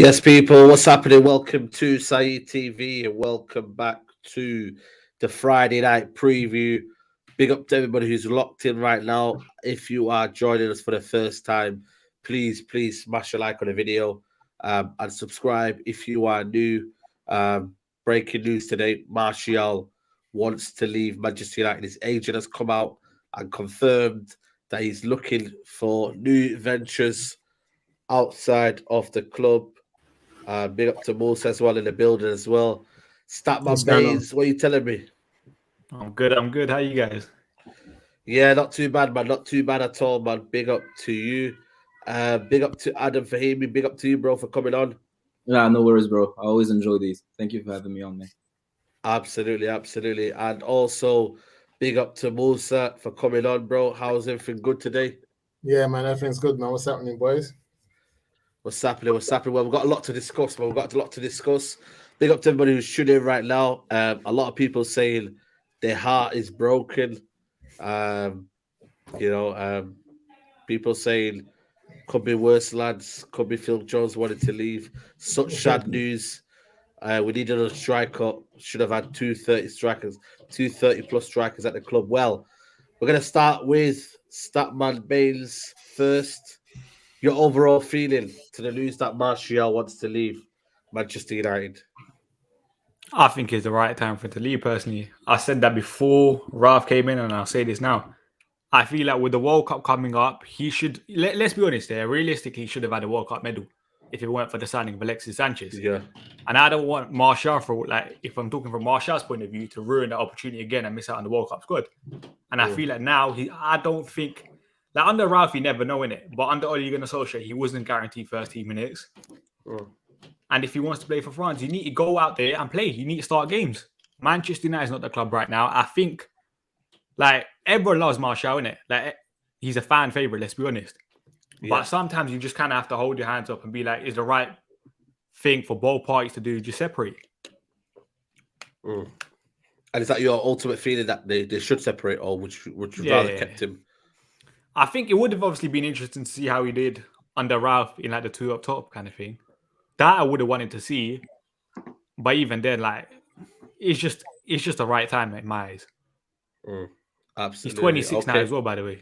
Yes, people, what's happening? Welcome to Saeed TV and welcome back to the Friday night preview. Big up to everybody who's locked in right now. If you are joining us for the first time, please smash a like on the video and subscribe if you are new. Breaking news today, Martial wants to leave Manchester United. His agent has come out and confirmed that he's looking for new ventures outside of the club. Big up to Musa as well in the building as well. What's Statman going on? Baines, what are you telling me? I'm good. I'm good. How you guys? Yeah, not too bad, man. Not too bad at all, man. Big up to you. Big up to Adam Fahimi. Big up to you, bro, for coming on. Yeah, no worries, bro. I always enjoy these. Thank you for having me on, man. Absolutely. And also, big up to Musa for coming on, bro. How's everything good today? Yeah, man, everything's good, man. What's happening, boys? What's happening? Well, we've got a lot to discuss, man. We've got a lot to discuss. Big up to everybody who's tuning in right now. A lot of people saying their heart is broken. People saying could be worse, lads. Could be Phil Jones wanted to leave. Such sad news. We needed a striker. Should have had 230 plus strikers at the club. Well, we're gonna start with Statman Baines first. Your overall feeling to the news that Martial wants to leave Manchester United? I think it's the right time for him to leave, personally. I said that before Ralph came in, and I'll say this now. I feel like with the World Cup coming up, he should, let's be honest there, realistically, he should have had a World Cup medal if it weren't for the signing of Alexis Sanchez. Yeah. And I don't want Martial, if I'm talking from Martial's point of view, to ruin that opportunity again and miss out on the World Cup squad. And I feel like now, I don't think, like under Ralph, you never know, innit? But under Ole Gunnar Solskjaer, he wasn't guaranteed first team minutes. And if he wants to play for France, you need to go out there and play. You need to start games. Manchester United is not the club right now. I think, like, everyone loves Martial, innit? Like, he's a fan favourite, let's be honest. Yeah. But sometimes you just kind of have to hold your hands up and be like, is the right thing for both parties to do, just separate? And is that your ultimate feeling that they should separate, or would you rather kept him? I think it would have obviously been interesting to see how he did under Ralph in like the two up top kind of thing. That I would have wanted to see. But even then, like, it's just the right time in my eyes. Absolutely. He's 26 now as well, by the way.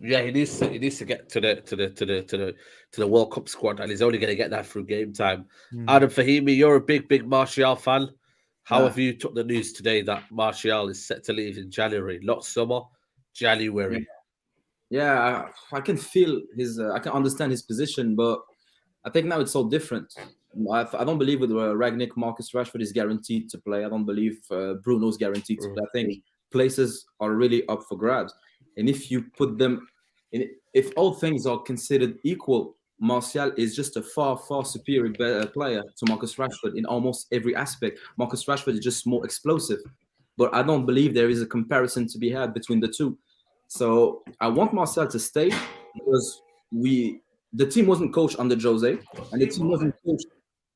Yeah, he needs to get to the World Cup squad, and he's only going to get that through game time. Adam Fahimi, you're a big Martial fan. How have you took the news today that Martial is set to leave in January, not summer, January? Yeah, I can feel I can understand his position, but I think now it's so different. I don't believe with Ragnick, Marcus Rashford is guaranteed to play. I don't believe Bruno's guaranteed to play. I think places are really up for grabs. And if you put them in, if all things are considered equal, Martial is just a far superior better player to Marcus Rashford in almost every aspect. Marcus Rashford is just more explosive. But I don't believe there is a comparison to be had between the two. So I want Martial to stay because the team wasn't coached under Jose and the team wasn't coached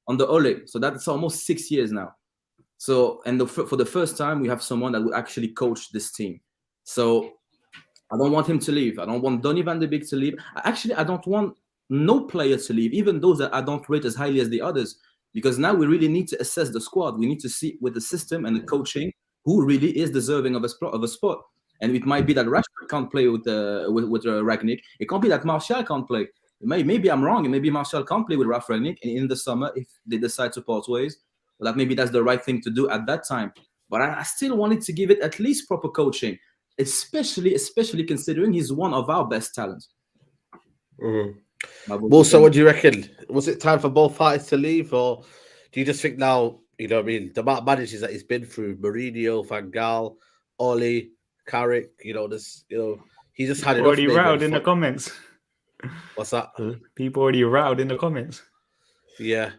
under Ole. So that's almost 6 years now. So, and for the first time, we have someone that will actually coach this team. So I don't want him to leave. I don't want Donny van de Beek to leave. I don't want no player to leave, even those that I don't rate as highly as the others, because now we really need to assess the squad. We need to see with the system and the coaching who really is deserving of a spot. And it might be that Rashford can't play with Ragnick. It can't be that Martial can't play. Maybe I'm wrong, and maybe Martial can't play with Ralph Ragnick in the summer if they decide to part ways. But maybe that's the right thing to do at that time. But I still wanted to give it at least proper coaching, especially considering he's one of our best talents. So what do you reckon? Was it time for both parties to leave, or do you just think now, you know what I mean, the amount of managers that he's been through, Mourinho, Van Gaal, Ole, Carrick, he just had it already riled in the comments. What's that? People already riled in the comments. Yeah.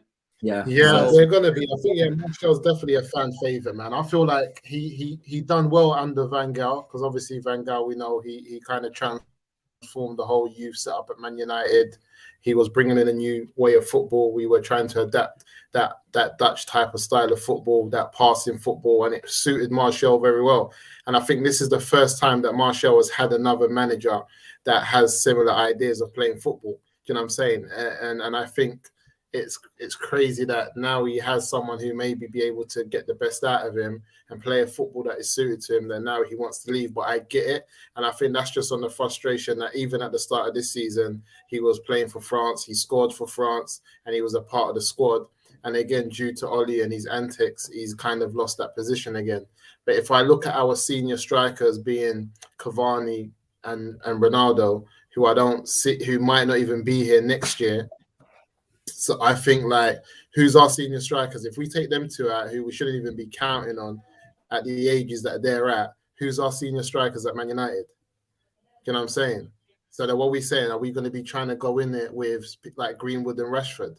They're gonna be. I think Martial's definitely a fan favorite, man. I feel like he done well under Van Gaal, because obviously Van Gaal, we know he kind of transformed the whole youth setup at Man United. He was bringing in a new way of football. We were trying to adapt that Dutch type of style of football, that passing football, and it suited Martial very well. And I think this is the first time that Martial has had another manager that has similar ideas of playing football. Do you know what I'm saying? And I think it's crazy that now he has someone who maybe be able to get the best out of him and play a football that is suited to him. Then now he wants to leave, but I get it, and I think that's just on the frustration that even at the start of this season he was playing for France, he scored for France, and he was a part of the squad. And again, due to Oli and his antics, he's kind of lost that position again. But if I look at our senior strikers being Cavani and Ronaldo, who I don't see, who might not even be here next year. So I think like, who's our senior strikers? If we take them two out, who we shouldn't even be counting on at the ages that they're at, who's our senior strikers at Man United? You know what I'm saying? So then what we saying? Are we going to be trying to go in there with like Greenwood and Rashford?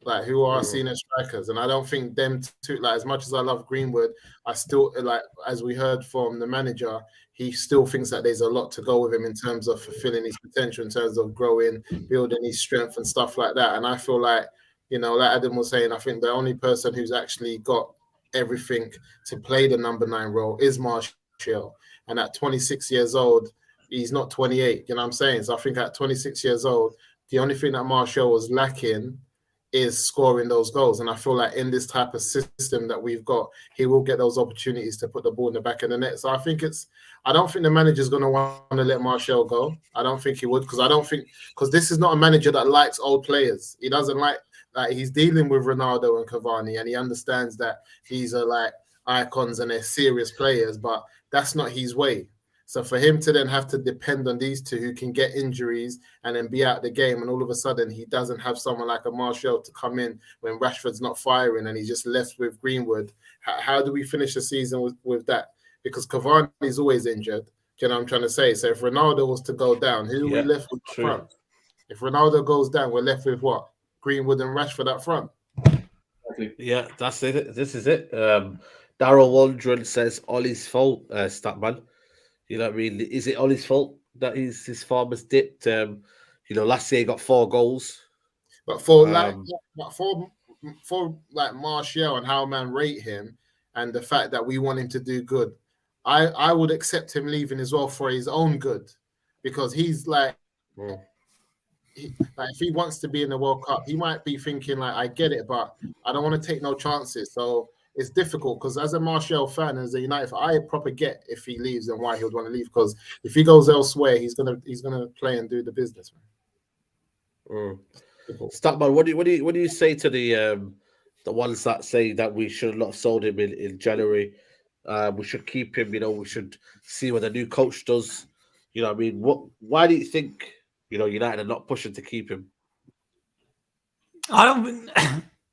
Like, who are our senior strikers? And I don't think them two, like, as much as I love Greenwood, I still, like, as we heard from the manager, he still thinks that there's a lot to go with him in terms of fulfilling his potential, in terms of growing, building his strength and stuff like that. And I feel like, you know, like Adam was saying, I think the only person who's actually got everything to play the number 9 role is Martial. And at 26 years old, he's not 28, you know what I'm saying? So I think at 26 years old, the only thing that Martial was lacking is scoring those goals. And I feel like in this type of system that we've got, he will get those opportunities to put the ball in the back of the net. So I don't think the manager's going to want to let Martial go. I don't think he would, because this is not a manager that likes old players. He doesn't like he's dealing with Ronaldo and Cavani, and he understands that these are like icons and they're serious players, but that's not his way. So for him to then have to depend on these two who can get injuries and then be out of the game, and all of a sudden he doesn't have someone like a Martial to come in when Rashford's not firing and he's just left with Greenwood. How do we finish the season with that? Because Cavani is always injured. Do you know what I'm trying to say? So if Ronaldo was to go down, who are we left with up front? If Ronaldo goes down, we're left with what? Greenwood and Rashford up front. Yeah, that's it. This is it. Daryl Waldron says Ollie's fault, Statman. You know what I mean? Is it Ollie's fault that his form has dipped? You know, last year he got 4 goals. But for Martial and how man rate him, and the fact that we want him to do good, I would accept him leaving as well for his own good, because he's like, if he wants to be in the World Cup, he might be thinking like, I get it, but I don't want to take no chances. So it's difficult, because as a Martial fan, as a United fan, I proper get if he leaves and why he would want to leave. Because if he goes elsewhere, he's gonna play and do the business. Statman, what do you say to the ones that say that we should not have sold him in January? We should keep him. You know, we should see what the new coach does. You know what I mean? Why do you think, you know, United are not pushing to keep him? I don't.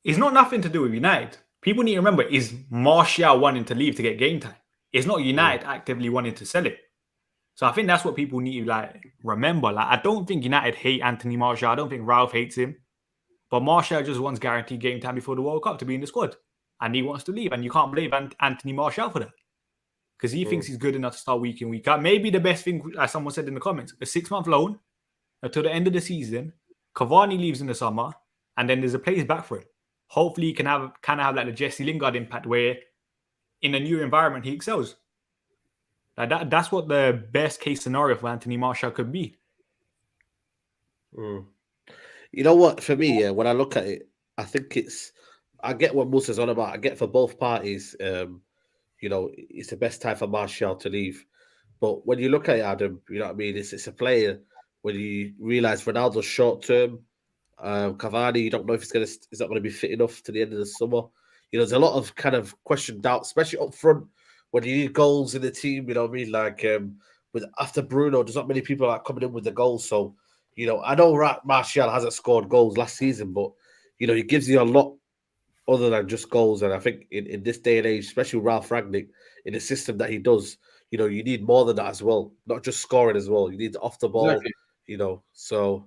It's not nothing to do with United. People need to remember, is Martial wanting to leave to get game time. It's not United actively wanting to sell it. So I think that's what people need to remember. I don't think United hate Anthony Martial. I don't think Ralph hates him. But Martial just wants guaranteed game time before the World Cup to be in the squad. And he wants to leave. And you can't blame Anthony Martial for that. Because he thinks he's good enough to start week in, week out. Maybe the best thing, as someone said in the comments, a 6-month loan until the end of the season. Cavani leaves in the summer. And then there's a place back for him. Hopefully he can have like the Jesse Lingard impact, where in a new environment he excels. That's what the best case scenario for Anthony Martial could be. You know what? For me, when I look at it, I think I get what Musa's on about. I get for both parties, you know, it's the best time for Martial to leave. But when you look at it, Adam, you know what I mean? It's a player, when you realise Ronaldo's short term, Cavani, you don't know if is not going to be fit enough to the end of the summer. You know, there's a lot of kind of question, doubt, especially up front when you need goals in the team. You know what I mean? Like after Bruno, there's not many people that are coming in with the goals. So, you know, I know Martial hasn't scored goals last season, but you know, he gives you a lot other than just goals. And I think in this day and age, especially with Ralph Rangnick, in the system that he does, you know, you need more than that as well, not just scoring as well. You need off the ball, you know. So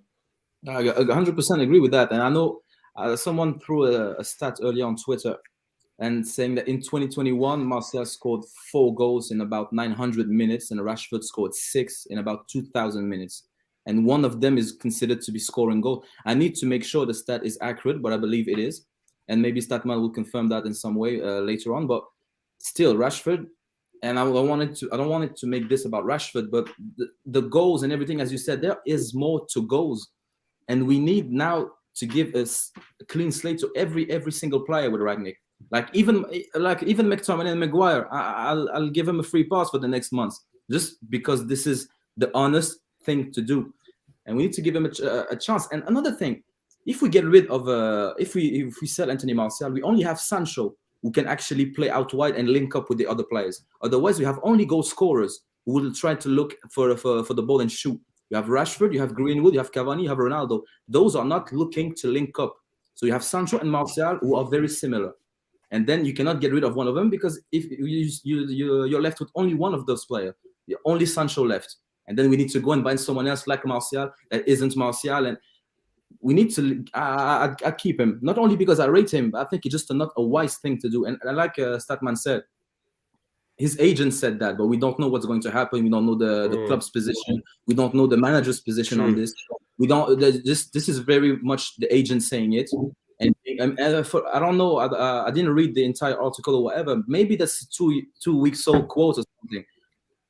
I 100% agree with that. And I know someone threw a stat earlier on Twitter and saying that in 2021, Martial scored 4 goals in about 900 minutes and Rashford scored 6 in about 2,000 minutes. And one of them is considered to be scoring goal. I need to make sure the stat is accurate, but I believe it is. And maybe Statman will confirm that in some way later on. But still, Rashford, and I don't want it to make this about Rashford, but the goals and everything, as you said, there is more to goals. And we need now to give us a clean slate to every single player with Rangnick. Even McTominay and Maguire, I'll give him a free pass for the next month, just because this is the honest thing to do, and we need to give him a chance. And another thing, if we get rid of if we sell Anthony Martial, we only have Sancho, who can actually play out wide and link up with the other players. Otherwise, we have only goal scorers who will try to look for the ball and shoot. You have Rashford, you have Greenwood, you have Cavani, you have Ronaldo. Those are not looking to link up. So you have Sancho and Martial, who are very similar. And then you cannot get rid of one of them, because if you're left with only one of those players, you're only Sancho left. And then we need to go and find someone else like Martial that isn't Martial. And we need to I keep him, not only because I rate him, but I think it's just not a wise thing to do. And like Statman said, his agent said that, but we don't know what's going to happen. We don't know the club's position. We don't know the manager's position on this. We don't. This is very much the agent saying it. And I don't know. I didn't read the entire article or whatever. Maybe that's two weeks old quote or something.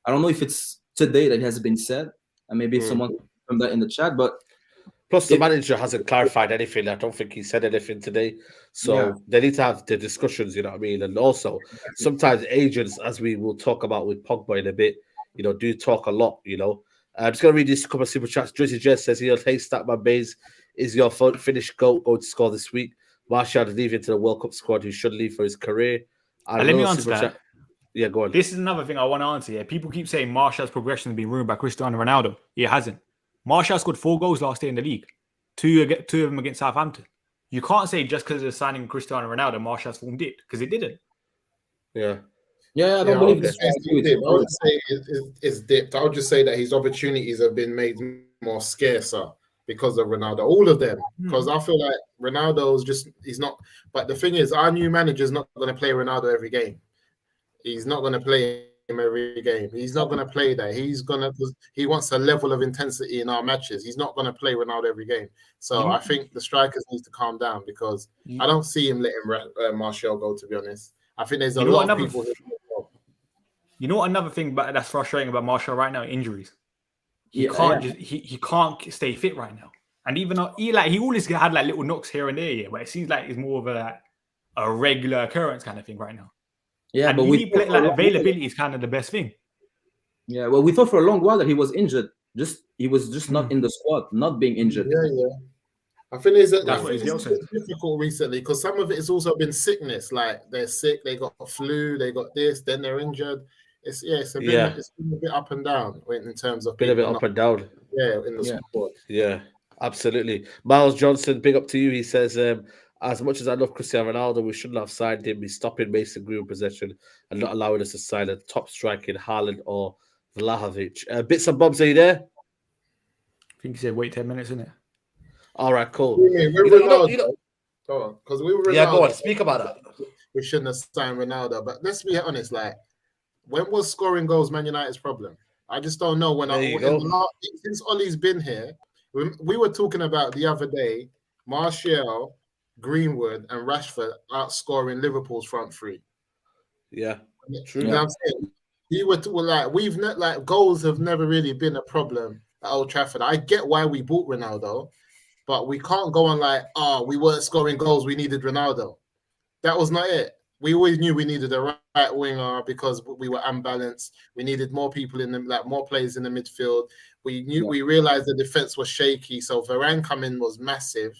I don't know if it's today that has been said, and maybe someone from that in the chat. But plus, the manager hasn't clarified anything. I don't think he said anything today. So they need to have the discussions. You know what I mean? And also, sometimes agents, as we will talk about with Pogba in a bit, do talk a lot. I'm just gonna read this couple of super chats. Drizzy Jess says, "Hey, Statman Bays, is your finished goal going to score this week? Martial is leaving to the World Cup squad. He should leave for his career." Let me answer that. Yeah, go on. This is another thing I want to answer. Yeah, people keep saying Martial's progression has been ruined by Cristiano Ronaldo. It hasn't. Martial scored 4 goals last year in the league. Two of them against Southampton. You can't say just because of signing Cristiano Ronaldo, Martial's form dipped, because it didn't. Yeah. Yeah, I don't believe this. I would say it's dipped. I would just say that his opportunities have been made more scarcer because of Ronaldo. All of them. Because I feel like Ronaldo's he's not. But the thing is, our new manager's not going to play Ronaldo every game. He's not going to play him every game. He's not going to play that. He wants a level of intensity in our matches. He's not going to play Ronaldo every game. So I think the strikers need to calm down, because I don't see him letting Martial go, to be honest. I think there's a lot of people. You know what? Another thing that's frustrating about Martial right now: injuries. He can't stay fit right now. And even though he always had little knocks here and there, but it seems like it's more of a regular occurrence kind of thing right now. Yeah, and but availability is kind of the best thing. Yeah, well, we thought for a long while that he was injured. He was just not in the squad, not being injured. Yeah. I think it's difficult recently, because some of it has also been sickness. Like, they're sick, they got a flu, they got this, then they're injured. It's been a bit up and down in terms of been a bit up and down. Yeah, in the squad. Yeah, absolutely. Miles Johnson, big up to you. He says, as much as I love Cristiano Ronaldo, we shouldn't have signed him. He's stopping Mason Greenwood possession and not allowing us to sign a top striker in Haaland or Vlahovic. Bits and bobs, are you there? I think he said wait 10 minutes, isn't it? All right, cool. Go on, because we were Ronaldo. Yeah, go on. Speak about that. We shouldn't have signed Ronaldo, but let's be honest. When was scoring goals Man United's problem? I just don't know. Since Ollie's been here, we were talking about the other day, Martial, Greenwood, and Rashford outscoring Liverpool's front three. Yeah, true. You know what I'm saying? Goals have never really been a problem at Old Trafford. I get why we bought Ronaldo, but we can't go on we weren't scoring goals, we needed Ronaldo. That was not it. We always knew we needed a right winger because we were unbalanced. We needed more people more players in the midfield. We realized the defense was shaky, so Varane coming was massive.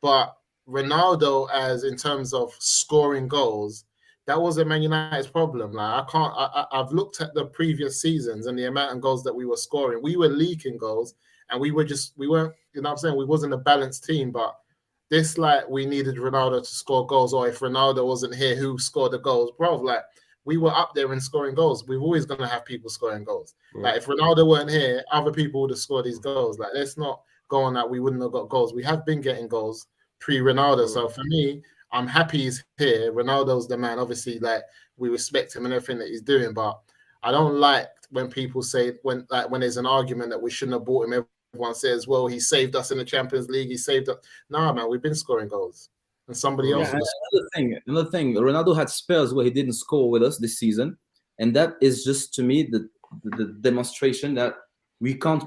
But Ronaldo, as in terms of scoring goals, that wasn't Man United's problem. I've looked at the previous seasons and the amount of goals that we were scoring. We were leaking goals, and we weren't, you know what I'm saying? We wasn't a balanced team, but this, we needed Ronaldo to score goals, or if Ronaldo wasn't here, who scored the goals? Bro, we were up there in scoring goals. We're always going to have people scoring goals. Right. If Ronaldo weren't here, other people would have scored these goals. Let's not go on that we wouldn't have got goals. We have been getting goals pre-Ronaldo. So for me, I'm happy he's here. Ronaldo's the man. Obviously, we respect him and everything that he's doing, but I don't like when people say when there's an argument that we shouldn't have bought him. Everyone says, well, he saved us in the Champions League. He saved us. Nah, man, we've been scoring goals. And somebody else. Another thing. Ronaldo had spells where he didn't score with us this season. And that is just, to me, the demonstration that we can't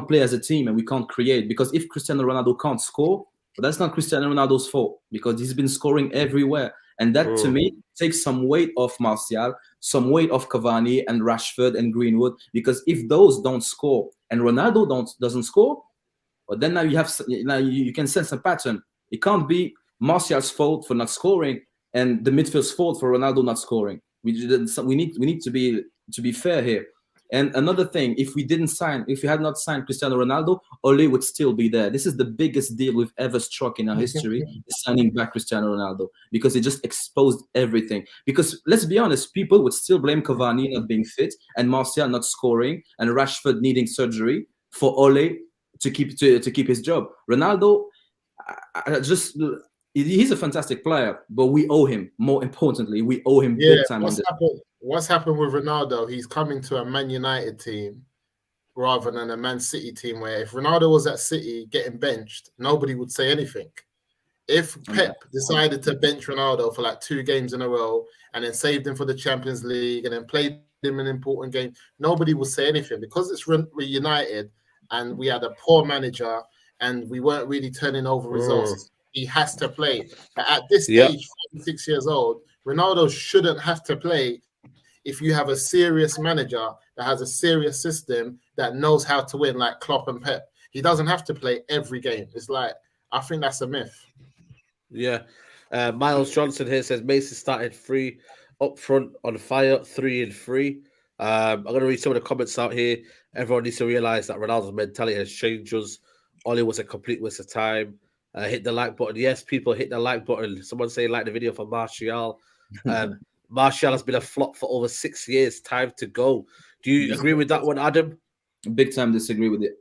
play as a team and we can't create. Because if Cristiano Ronaldo can't score, But that's not Cristiano Ronaldo's fault because he's been scoring everywhere. And that, to me, takes some weight off Martial, some weight off Cavani and Rashford and Greenwood. Because if those don't score and Ronaldo doesn't score, well, then now you can sense a pattern. It can't be Martial's fault for not scoring and the midfield's fault for Ronaldo not scoring. We need to be fair here. And another thing, if we had not signed Cristiano Ronaldo, Ole would still be there. This is the biggest deal we've ever struck in our history, is signing back Cristiano Ronaldo, because it just exposed everything. Because let's be honest, people would still blame Cavani not being fit and Martial not scoring and Rashford needing surgery for Ole to keep his job. Ronaldo, he's a fantastic player, but we owe him. More importantly, we owe him big time. What's happened with Ronaldo? He's coming to a Man United team rather than a Man City team, where if Ronaldo was at City getting benched, nobody would say anything. If Pep decided to bench Ronaldo for like 2 games in a row and then saved him for the Champions League and then played him an important game, nobody would say anything. Because it's United and we had a poor manager and we weren't really turning over results. He has to play. But at this stage, 46 years old, Ronaldo shouldn't have to play if you have a serious manager that has a serious system that knows how to win, like Klopp and Pep. He doesn't have to play every game. It's like, I think that's a myth. Yeah. Miles Johnson here says Mason started 3 up front on fire, 3 and 3. I'm going to read some of the comments out here. Everyone needs to realize that Ronaldo's mentality has changed us. Oli was a complete waste of time. Hit the like button. Yes, people hit the like button. Someone say like the video for Martial. Martial has been a flop for over 6 years. Time to go. Do you agree with that one, Adam? Big time disagree with it.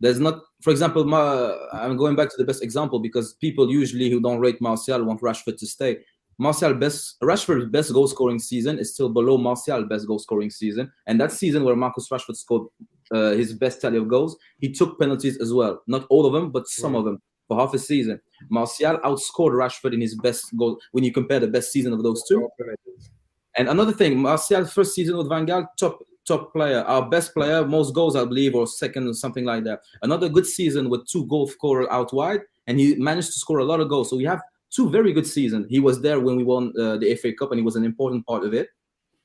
There's not, for example, I'm going back to the best example because people usually who don't rate Martial want Rashford to stay. Rashford's best goal scoring season is still below Martial's best goal scoring season, and that season where Marcus Rashford scored his best tally of goals, he took penalties as well. Not all of them, but some of them for half a season. Martial outscored Rashford in his best goal when you compare the best season of those two. And another thing, Martial's first season with Van Gaal, top player, our best player, most goals, I believe, or second or something like that. Another good season with 2 goal scorers out wide, and he managed to score a lot of goals. So we have 2 very good seasons. He was there when we won the FA Cup, and he was an important part of it.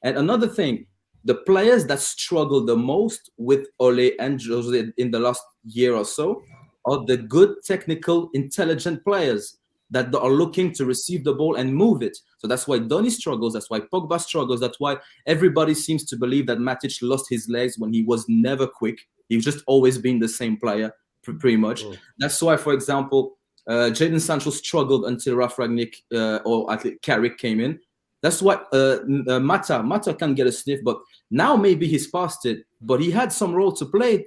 And another thing, the players that struggle the most with Ole and Jose in the last year or so are the good, technical, intelligent players that are looking to receive the ball and move it. So that's why Donny struggles. That's why Pogba struggles. That's why everybody seems to believe that Matic lost his legs when he was never quick. He's just always been the same player, pretty much. That's why, for example, Jadon Sancho struggled until Ralf Rangnick or I think Carrick came in. That's why Mata can get a sniff, but now maybe he's past it. But he had some role to play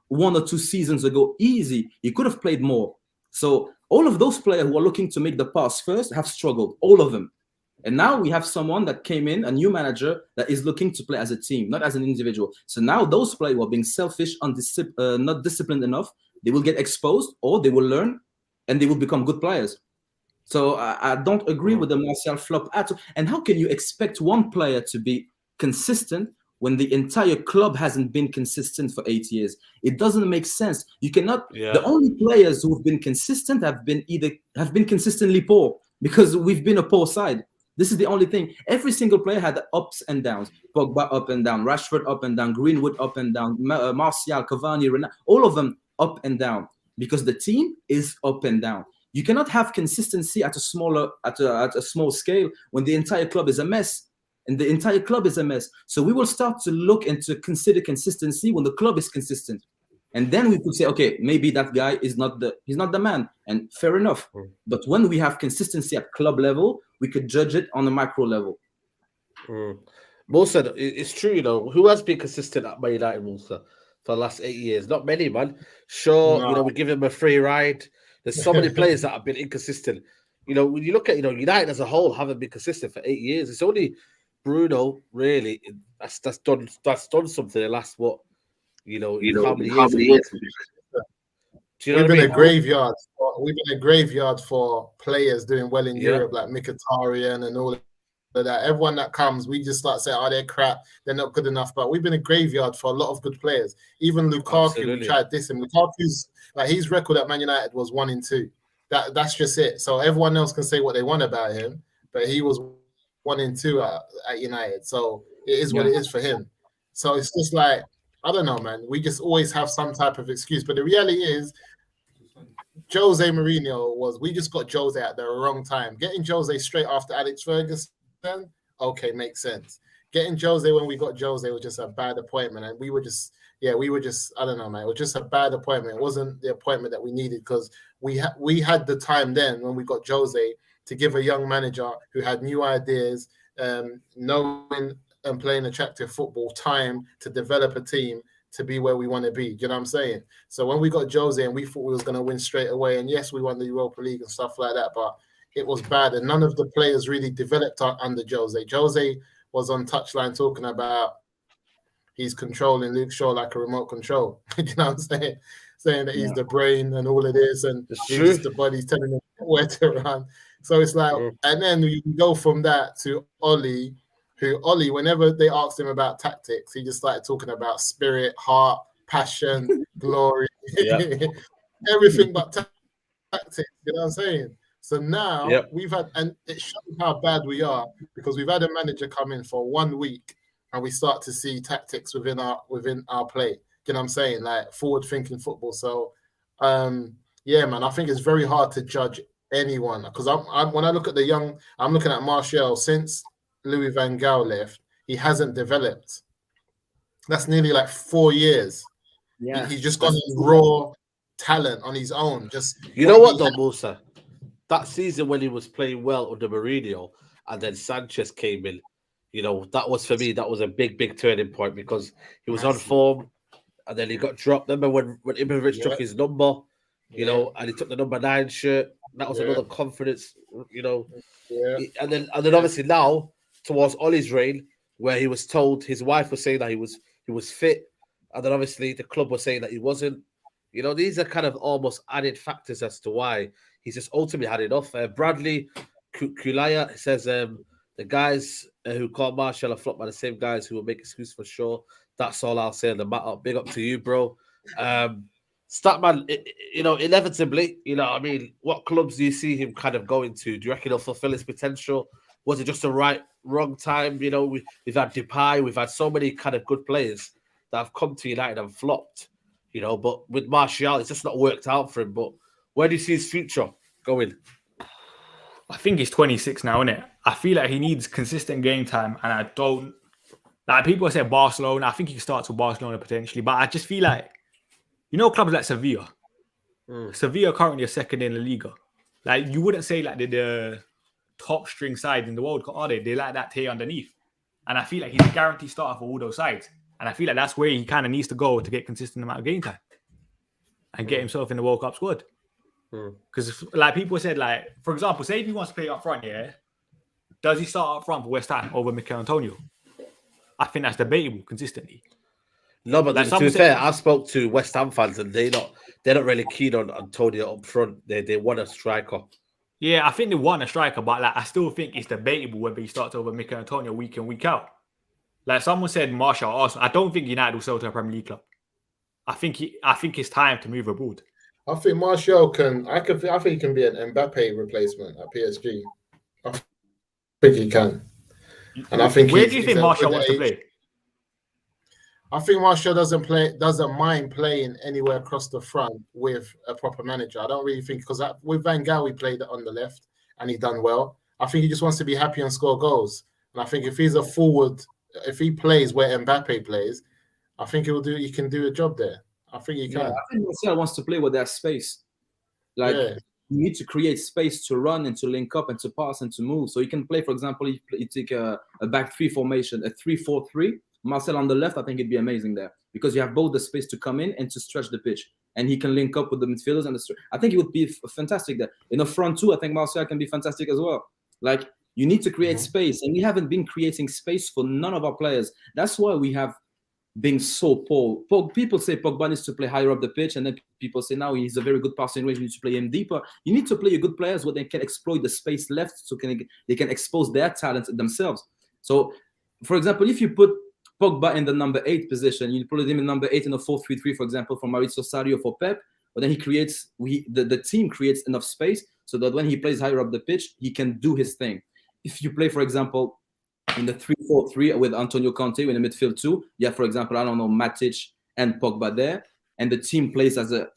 1 or 2 seasons ago. Easy. He could have played more. So all of those players who are looking to make the pass first have struggled, all of them. And now we have someone that came in, a new manager that is looking to play as a team, not as an individual. So now those players who are being selfish, not disciplined enough, they will get exposed or they will learn and they will become good players. So I don't agree with the Martial flop at all. And how can you expect one player to be consistent when the entire club hasn't been consistent for 8 years? It doesn't make sense. You cannot. The only players who have been consistent have been consistently poor because we've been a poor side. This is the only thing. Every single player had ups and downs. Pogba up and down, Rashford up and down, Greenwood up and down, Martial, Cavani, Ronaldo, all of them up and down because the team is up and down. You cannot have consistency at a small scale when the entire club is a mess. And the entire club is a mess. So we will start to look and to consider consistency when the club is consistent. And then we could say, okay, maybe that guy he's not the man. And fair enough. But when we have consistency at club level, we could judge it on a macro level. Musa, it's true, you know, who has been consistent at Man United, Musa, for the last 8 years? Not many, man. Sure, you know, we give him a free ride. There's so many players that have been inconsistent. You know, when you look at, you know, United as a whole haven't been consistent for 8 years. It's only Bruno, really, that's done something the last how many years? We've been a graveyard. We've been a graveyard for players doing well in Europe, like Mkhitaryan and all that. Everyone that comes, we just start saying, "Oh, they're crap. They're not good enough." But we've been a graveyard for a lot of good players. Even Lukaku, Absolutely. we tried this, and Lukaku's like his record at Man United was 1-2. That's just it. So everyone else can say what they want about him, but he was 1-2 at United. So it is what it is for him. So it's just like, I don't know, man. We just always have some type of excuse. But the reality is, Jose Mourinho we just got Jose at the wrong time. Getting Jose straight after Alex Ferguson, okay, makes sense. Getting Jose when we got Jose was just a bad appointment. And we were just, I don't know, man. It was just a bad appointment. It wasn't the appointment that we needed because we had the time then when we got Jose to give a young manager who had new ideas, knowing and playing attractive football, time to develop a team to be where we want to be. Do you know what I'm saying? So when we got Jose and we thought we was going to win straight away, and yes, we won the Europa League and stuff like that, but it was bad. And none of the players really developed under Jose. Jose was on touchline talking about he's controlling Luke Shaw like a remote control. You know what I'm saying? Saying that he's the brain and all of this, and he's the body's telling him where to run. So it's like, and then you can go from that to Ollie, whenever they asked him about tactics, he just started talking about spirit, heart, passion, glory, everything but tactics. You know what I'm saying? So now we've had, and it shows how bad we are because we've had a manager come in for 1 week and we start to see tactics within our play. You know what I'm saying? Like forward-thinking football. So, man, I think it's very hard to judge anyone because when I look at I'm looking at Martial since Louis van Gaal left, he hasn't developed. That's nearly like 4 years. Yeah, he's just got raw talent on his own. You know what, though, Musa? That season when he was playing well under Mourinho, and then Sanchez came in, that was for me. That was a big turning point because he was on form, and then he got dropped. Remember when Ibrahimovic took his number, and he took the number 9 shirt. That was another confidence, And then obviously now towards Ollie's reign, where he was told his wife was saying that he was fit, and then obviously the club was saying that he wasn't. These are kind of almost added factors as to why he's just ultimately had enough. Bradley Kulaya says the guys who call Martial a flop are the same guys who will make excuses for sure. That's all I'll say on the matter. Big up to you, bro. Statman, inevitably, what clubs do you see him kind of going to? Do you reckon he'll fulfill his potential? Was it just the wrong time? We've had Depay, we've had so many kind of good players that have come to United and flopped, but with Martial, it's just not worked out for him. But where do you see his future going? I think he's 26 now, isn't it? I feel like he needs consistent game time, and I don't like people say Barcelona. I think he can start with Barcelona potentially, but I just feel like clubs like Sevilla. Sevilla currently are second in La Liga. Like you wouldn't say like they're the top string side in the World Cup, are they? They like that tier underneath, and I feel like he's a guaranteed starter for all those sides. And I feel like that's where he kind of needs to go to get consistent amount of game time and get himself in the World Cup squad. Because like people said, like for example, say if he wants to play up front, does he start up front for West Ham over Mikel Antonio? I think that's debatable consistently. No, but like to be fair, I spoke to West Ham fans and they're not really keen on Antonio up front. They want a striker. Yeah, I think they want a striker, but like I still think it's debatable whether he starts over Mikel Antonio week in, week out. Like someone said, Martial, Arsenal. I don't think United will sell to a Premier League club. I think it's time to move abroad. I think Martial I think he can be an Mbappe replacement at PSG. I think he can. And I think where do you think Martial wants to play? I think Martial doesn't mind playing anywhere across the front with a proper manager. I don't really think because with Van Gaal we played on the left and he done well. I think he just wants to be happy and score goals. And I think if he's a forward, if he plays where Mbappe plays, I think he can do a job there. I think he can. Yeah, I think Martial wants to play with that space. You need to create space to run and to link up and to pass and to move. So you can play, for example, you take a back 3 formation, a 3-4-3. Marcel on the left, I think it'd be amazing there because you have both the space to come in and to stretch the pitch, and he can link up with the midfielders and I think it would be fantastic there. In the front too, I think Marcel can be fantastic as well. Like you need to create space, and we haven't been creating space for none of our players. That's why we have being so poor. People say Pogba needs to play higher up the pitch, and then people say now he's a very good passing range. You need to play him deeper. You need to play your good players where they can exploit the space left, so they can expose their talents themselves. So, for example, if you put Pogba in the number 8 position, you put him in number 8 in a 4-3-3, for example, for Maurizio Sarri or for Pep, but then the team creates enough space so that when he plays higher up the pitch, he can do his thing. If you play, for example, in the 3-4-3 with Antonio Conte in the midfield too, for example, I don't know, Matic and Pogba there, and the team plays as a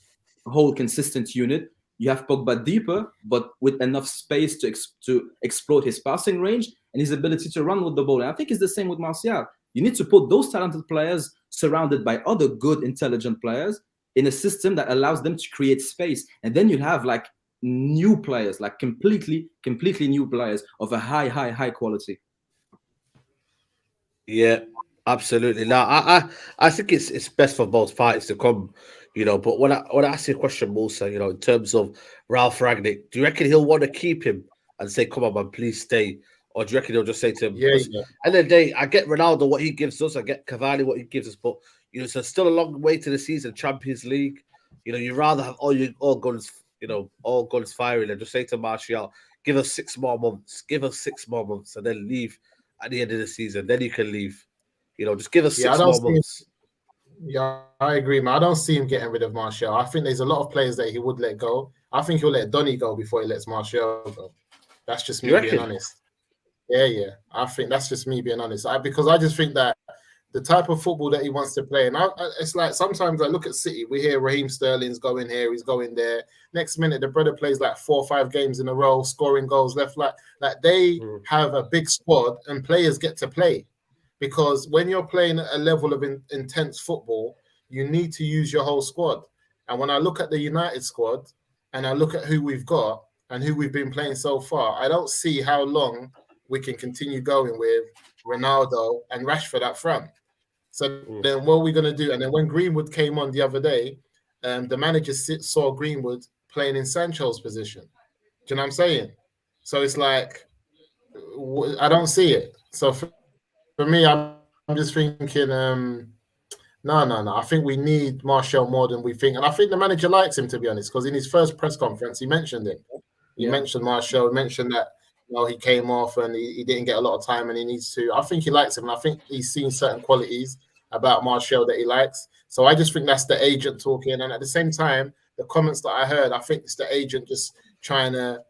whole consistent unit. You have Pogba deeper, but with enough space to exploit his passing range and his ability to run with the ball. And I think it's the same with Martial. You need to put those talented players surrounded by other good, intelligent players in a system that allows them to create space. And then you have like new players, like completely new players of a high quality. Yeah, absolutely. Now, I think it's best for both parties to come, But when I ask you a question, Musa, in terms of Ralph Rangnick, do you reckon he'll want to keep him and say, "Come on, man, please stay," or do you reckon he'll just say to him, Yeah. At the end of the day, I get Ronaldo what he gives us, I get Cavani what he gives us, but it's still a long way to the season, Champions League. You rather have all guns firing, and just say to Martial, give us 6 more months, and then leave at the end of the season. Then you can leave. Just give us 6 more months. Yeah, I agree, man. I don't see him getting rid of Martial. I think there's a lot of players that he would let go. I think he'll let Donny go before he lets Martial go. That's just me being honest. Yeah. I think that's just me being honest. Because I just think that the type of football that he wants to play, and it's like sometimes I look at City, we hear Raheem Sterling's going here, he's going there. Next minute, the brother plays like 4 or 5 games in a row, scoring goals left, like they have a big squad and players get to play. Because when you're playing at a level of intense football, you need to use your whole squad. And when I look at the United squad and I look at who we've got and who we've been playing so far, I don't see how long we can continue going with Ronaldo and Rashford up front. So then what are we going to do? And then when Greenwood came on the other day, the manager saw Greenwood playing in Sancho's position. Do you know what I'm saying? So it's like, I don't see it. So for me, I'm just thinking, no. I think we need Martial more than we think. And I think the manager likes him, to be honest, because in his first press conference, he mentioned him. He mentioned Martial, mentioned that he came off and he didn't get a lot of time and he needs to. I think he likes him. And I think he's seen certain qualities about Martial that he likes. So I just think that's the agent talking. And at the same time, the comments that I heard, I think it's the agent just trying to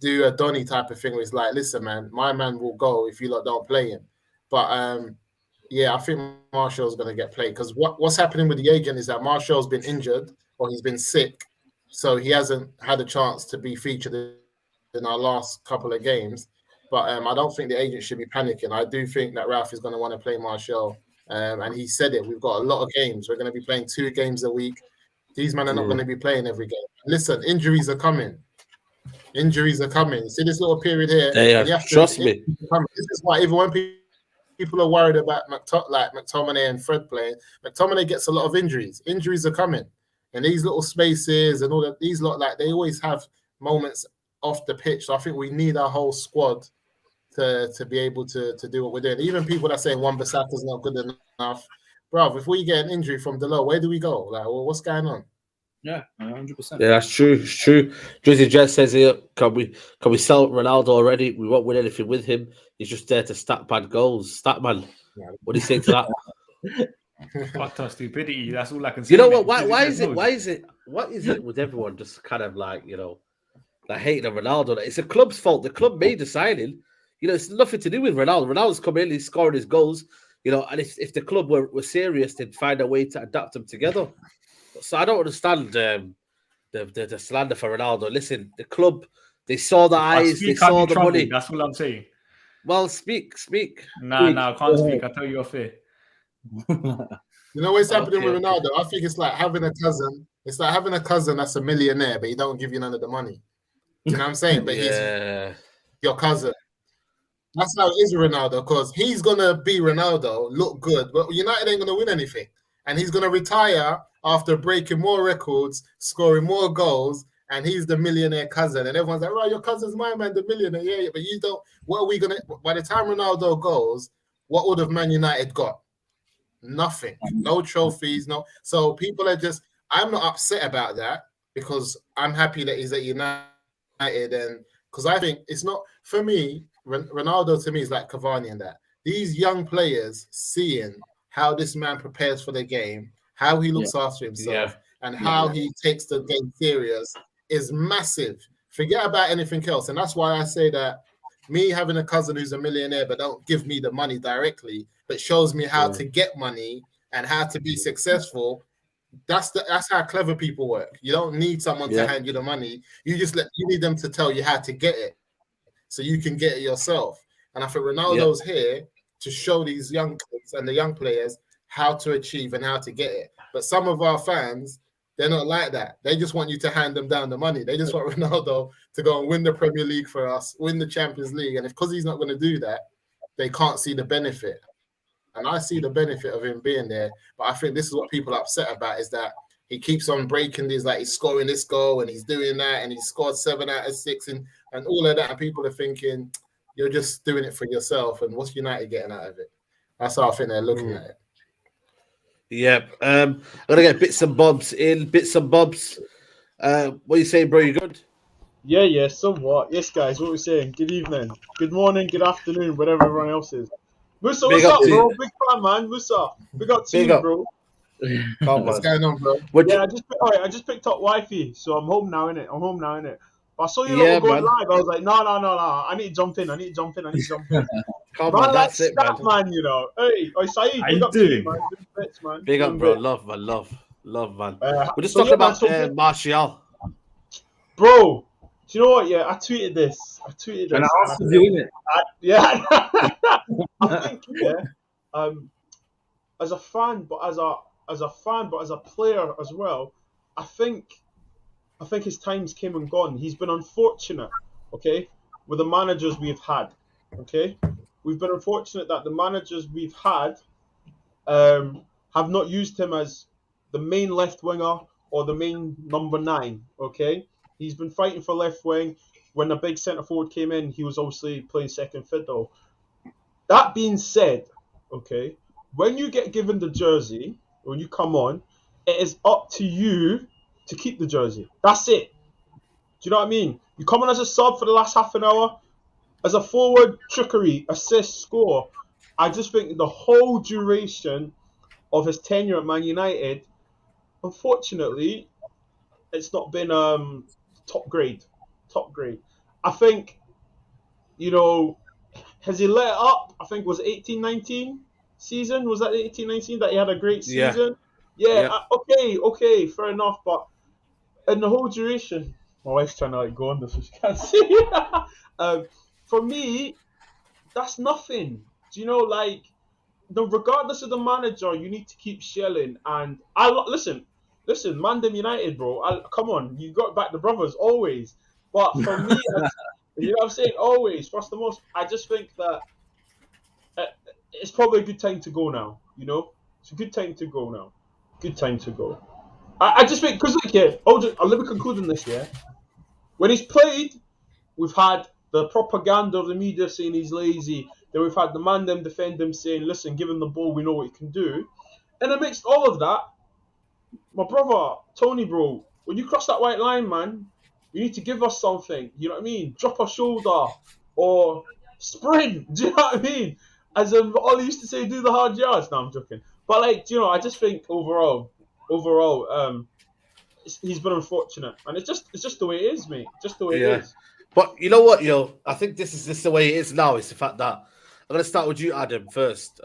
do a Donny type of thing where it's like, listen, man, my man will go if you lot don't play him. But I think Martial's going to get played because what's happening with the agent is that Martial's been injured or he's been sick, so he hasn't had a chance to be featured in our last couple of games. But I don't think the agent should be panicking. I do think that Ralph is going to want to play Martial, and he said it. We've got a lot of games. We're going to be playing 2 games a week. These men are not going to be playing every game. Listen, injuries are coming. See this little period here. Trust me. This is why even when people are worried about McTominay and Fred playing, McTominay gets a lot of injuries. Injuries are coming. And these little spaces and all that, these they always have moments off the pitch. So I think we need our whole squad to be able to do what we're doing. Even people that say Wan-Bissaka's not good enough. Bro, if we get an injury from Delo, where do we go? What's going on? Yeah, 100%. Yeah, that's true. It's true. Drizzy Jet says here, can we sell Ronaldo already? We won't win anything with him. He's just there to stat bad goals. Statman. What do you say to that? Utter stupidity. That's all I can say. You know what? Why is it with everyone just kind of like hating on Ronaldo? It's the club's fault. The club made the signing. It's nothing to do with Ronaldo. Ronaldo's come in, he's scoring his goals. And if the club were serious, they'd find a way to adapt them together. So I don't understand the slander for Ronaldo. Listen, the club, they saw the eyes, they saw the money. That's all I'm saying. Well, speak. No, I can't speak. I tell you off here. You know what's happening with Ronaldo? I think it's like having a cousin. It's like having a cousin that's a millionaire, but he don't give you none of the money. You know what I'm saying? But he's your cousin. That's how it is with Ronaldo, because he's gonna be Ronaldo, look good, but United ain't gonna win anything, and he's gonna retire after breaking more records, scoring more goals, and he's the millionaire cousin. And everyone's like, right, your cousin's my man, the millionaire. Yeah, but you don't. What are we gonna? By the time Ronaldo goes, what would have Man United got? Nothing. No trophies. No. So people are just. I'm not upset about that because I'm happy that he's at United, and because I think it's not for me. Ronaldo to me is like Cavani and that. These young players seeing how this man prepares for the game, how he looks after himself, and how he takes the game serious is massive. Forget about anything else. And that's why I say that me having a cousin who's a millionaire, but don't give me the money directly, but shows me how to get money and how to be successful. That's how clever people work. You don't need someone to hand you the money. You need them to tell you how to get it so you can get it yourself. And I think Ronaldo's here to show these young kids and the young players how to achieve and how to get it. But some of our fans, they're not like that. They just want you to hand them down the money. They just want Ronaldo to go and win the Premier League for us, win the Champions League. And because he's not going to do that, they can't see the benefit. And I see the benefit of him being there. But I think this is what people are upset about, is that he keeps on breaking these, like he's scoring this goal and he's doing that and he scored 7 out of 6 and all of that. And people are thinking, you're just doing it for yourself. And what's United getting out of it? That's how I think they're looking at it. Yeah. I'm going to get bits and bobs in. Bits and bobs. What are you saying, bro? You good? Yeah, somewhat. Yes, guys, what we're saying. Good evening, good morning, good afternoon, whatever everyone else is. Musa, what's up, bro? Big fan, man. Musa, big up to you, bro. What's going on, bro? I just picked up Wifey, so I'm home now, innit? But I saw you going live. I was like, no. I need to jump in. Come on, that's it, man. You know. Hey, Saeed, big up to you, man. Bits, man. Big up, bro. Love, man. We're just talking about Martial. Bro, do you know what? Yeah, I tweeted this. And I also doing it. I think, as a fan, but as a player as well, I think his time's came and gone. He's been unfortunate, okay, with the managers we've had, okay. We've been unfortunate that the managers we've had have not used him as the main left winger or the main number 9, okay. He's been fighting for left wing. When the big centre forward came in, he was obviously playing second fiddle. That being said, okay, when you get given the jersey, when you come on, it is up to you to keep the jersey. That's it. Do you know what I mean? You come on as a sub for the last half an hour, as a forward, trickery, assist, score. I just think the whole duration of his tenure at Man United, unfortunately, it's not been top grade. I think, has he let it up? I think it was 18-19 season. Was that 18-19 that he had a great season? Yeah. Okay, fair enough. But in the whole duration, my wife's trying to go on this, so she can't see. For me, that's nothing. Do you know, regardless of the manager, you need to keep shelling. And listen, Mandem United, bro. Come on, you got back the brothers always. But for me, you know what I'm saying? Always, first and most, I just think that it's probably a good time to go now. It's a good time to go now. I just think, because let me conclude on this. Yeah, when he's played, we've had the propaganda of the media saying he's lazy. Then we've had the man them defend him saying, "Listen, give him the ball. We know what he can do." And amidst all of that, my brother Tony, bro, when you cross that white line, man, you need to give us something. You know what I mean? Drop a shoulder or sprint. Do you know what I mean? As Ollie used to say, do the hard yards. No, I'm joking. But I just think overall, he's been unfortunate, and it's just the way it is, mate. Just the way it is. But you know what, I think this is just the way it is now. It's the fact that I'm going to start with you, Adam, first.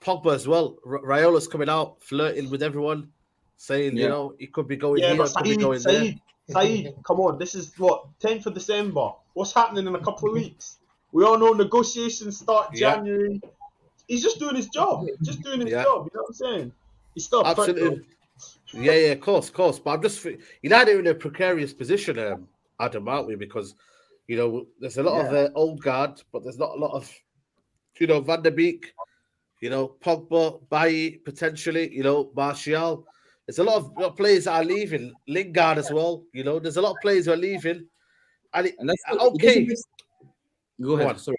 Pogba as well. Raiola's coming out, flirting with everyone, saying, he could be going here, but could be going there. Saeed, come on. This is 10th of December. What's happening in a couple of weeks? We all know negotiations start January. He's just doing his job. Just doing his job. You know what I'm saying? He's still absolutely. Yeah, of course. But I'm just, United in a precarious position, Adam, aren't we? Because, there's a lot of old guard, but there's not a lot of, Van der Beek, Pogba, Bailly, potentially, Martial. There's a lot of players that are leaving. Lingard as well. There's a lot of players who are leaving. And okay. Go ahead. Sorry.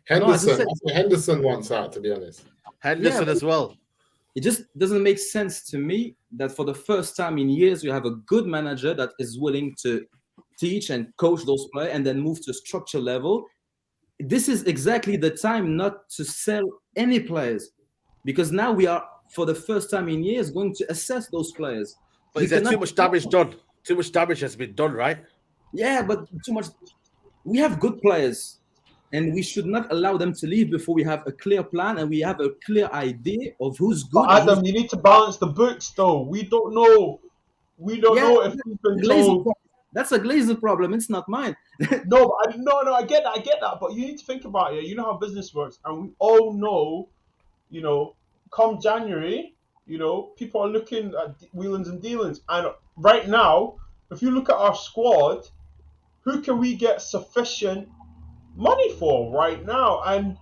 Henderson wants out, to be honest. Henderson as well. It just doesn't make sense to me that for the first time in years, you have a good manager that is willing to teach and coach those players and then move to a structure level. This is exactly the time not to sell any players, because now we are, for the first time in years, going to assess those players. But is there too much damage done? Too much damage has been done, right? Yeah, but too much. We have good players, and we should not allow them to leave before we have a clear plan and we have a clear idea of who's good. But Adam, you need to balance the books, though. We don't know. We don't know if we've been told. That's a Glazer problem. It's not mine. No, I get that. But you need to think about it. You know how business works, and we all know, come January, people are looking at wheelings and dealings. And right now, if you look at our squad, who can we get sufficient money for right now? And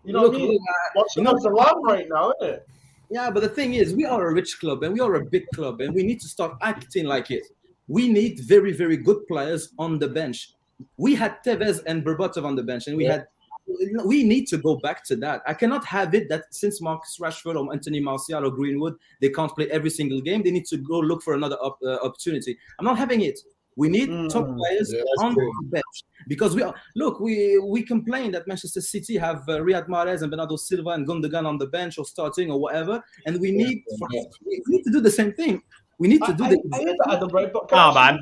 what I mean? Watching the lamb right now, isn't it? Yeah, but the thing is, we are a rich club and we are a big club, and we need to start acting like it. We need very, very good players on the bench. We had Tevez and Berbatov on the bench, and we need to go back to that. I cannot have it that since Marcus Rashford or Anthony Martial or Greenwood, they can't play every single game. They need to go look for another opportunity. I'm not having it. We need top players on the bench, because we complain that Manchester City have Riyad Mahrez and Bernardo Silva and Gundogan on the bench or starting or whatever, and we need to do the same thing. We need to do man.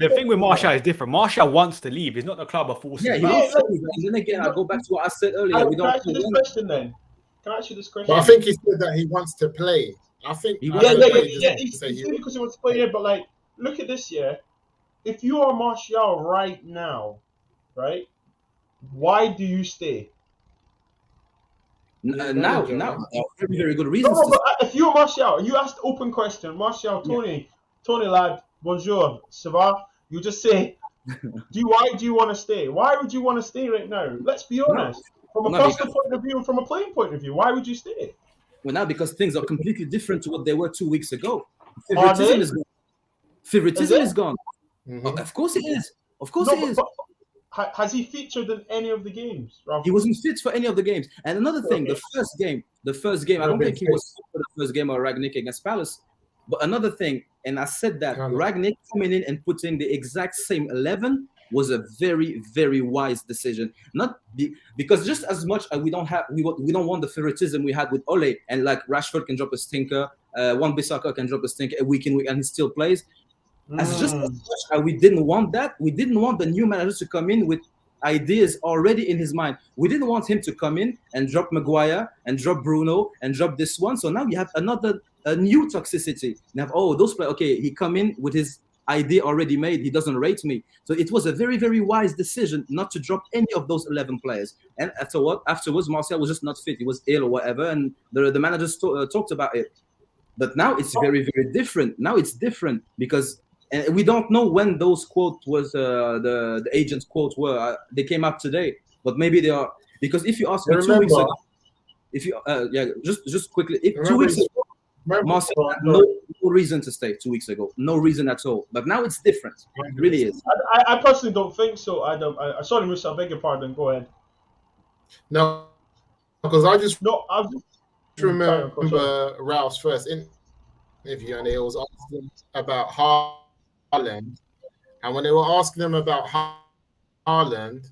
The thing with Martial is different. Martial wants to leave. He's not the club of forces. Yeah, he wants to leave. And then again, I'll go back to what I said earlier. Can I ask you this question then? But I think he said that he wants to play. I think. He said because he wants to play. But look at this. Yeah, if you are Martial right now, right? Why do you stay? Now, very, very good reasons. No, but if you're Martial, you asked open question, Martial, Tony lad, bonjour, ça va? You just say, why do you want to stay? Why would you want to stay right now? Let's be honest. From a personal point of view and from a playing point of view, why would you stay? Well, now because things are completely different to what they were 2 weeks ago. Favoritism is gone. Favoritism is gone. Mm-hmm. Of course it is. Of course it is. But has he featured in any of the games? Ralph? He wasn't fit for any of the games. And another thing, the first game, I don't think he was fit for the first game of Rangnick against Palace. But another thing, and I said that Rangnick coming in and putting the exact same 11 was a very, very wise decision. Because just as much as we don't want the favoritism we had with Ole, and like Rashford can drop a stinker, Wan-Bissaka can drop a stinker a week in week and he still plays. As much as we didn't want that, we didn't want the new manager to come in with ideas already in his mind. We didn't want him to come in and drop Maguire and drop Bruno and drop this one. So now we have a new toxicity. Now, those players, okay, he come in with his idea already made. He doesn't rate me. So it was a very, very wise decision not to drop any of those 11 players. And afterwards, Martial was just not fit. He was ill or whatever. And the managers talked about it. But now it's very, very different. Now it's different because... And we don't know when those quotes was the agent's quotes were. They came up today, but maybe they are, because if you ask me 2 weeks ago, just quickly, 2 weeks ago, Marcel had no reason to stay 2 weeks ago, no reason at all. But now it's different. It really is. I personally don't think so. I sorry, Musa, I beg your pardon. Go ahead. No, because I just remember Ralph's first interview, and they was asking about Haaland, and when they were asking him about Haaland,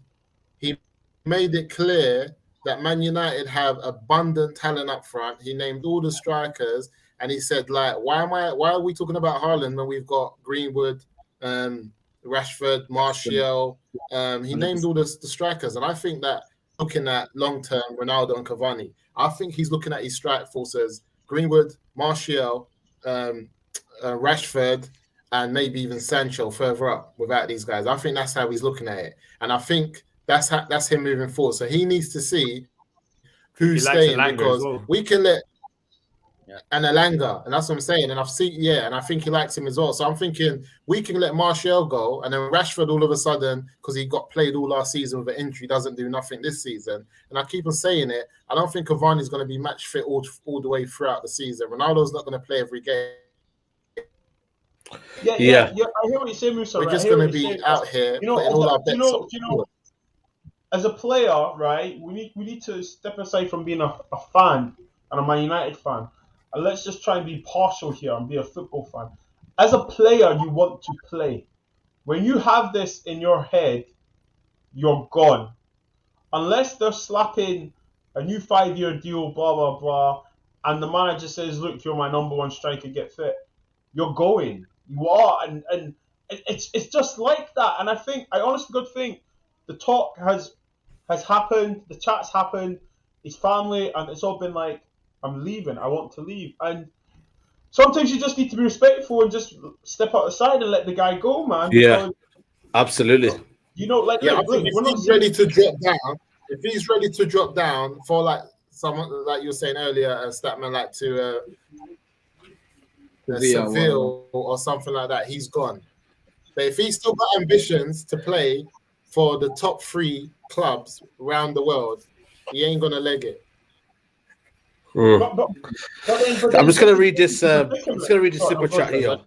he made it clear that Man United have abundant talent up front. He named all the strikers, and he said, why are we talking about Haaland when we've got Greenwood, Rashford, Martial? He named all the strikers, and I think that looking at long-term Ronaldo and Cavani, I think he's looking at his strike forces: Greenwood, Martial, Rashford, and maybe even Sancho further up without these guys. I think that's how he's looking at it. And I think that's him moving forward. So he needs to see who's staying, because we can let and Elanga, and that's what I'm saying. And and I think he likes him as well. So I'm thinking we can let Martial go, and then Rashford all of a sudden, because he got played all last season with an injury, doesn't do nothing this season. And I keep on saying it, I don't think Cavani's going to be match fit all the way throughout the season. Ronaldo's not going to play every game. Yeah. I hear what you're saying, Musa. We're just going to be out here putting all our bets on. As a player, right, we need to step aside from being a fan and I'm a Man United fan, and let's just try and be partial here and be a football fan. As a player, you want to play. When you have this in your head, you're gone. Unless they're slapping a new 5-year deal, blah, blah, blah, and the manager says, look, you're my number one striker, get fit. You're going. You are. And it's just like that. And I honestly think the talk has happened, the chat's happened, his family, and it's all been like, I'm leaving, I want to leave. And sometimes you just need to be respectful and just step out the side and let the guy go, man. Yeah, absolutely. You know, like, Yeah, look, I think we're if not he's saying- ready to drop down, if he's ready to drop down for like someone like you were saying earlier, a Statman like to Seville or something like that, he's gone. But if he's still got ambitions to play for the top 3 clubs around the world, he ain't gonna leg it. I'm just gonna read this. I'm just gonna read the super chat here.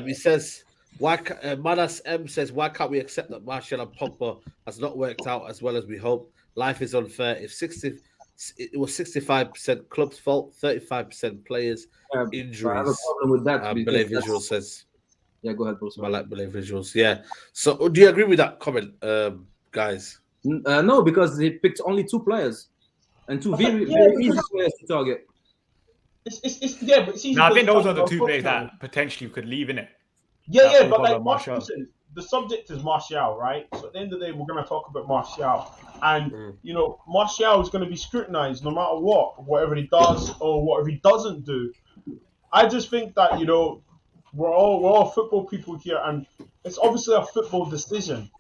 He says, "Why?" Manas M says, "Why can't we accept that Martial and Pogba has not worked out as well as we hope? Life is unfair. It was 65% club's fault, 35% players, injuries." I have a problem with that. Belay Visual says, "Yeah, go ahead, bro." I like Belay Visuals. Yeah. So, do you agree with that comment, guys? No, because he picked only 2 players. And 2 very easy players to target. But it's easy. No, I think those are the 2 players that potentially could leave, innit? Yeah, but like Martial. listen, the subject is Martial, right? So at the end of the day, we're going to talk about Martial, and you know, Martial is going to be scrutinized no matter what, whatever he does or whatever he doesn't do. I just think that, you know, we're all football people here, and it's obviously a football decision.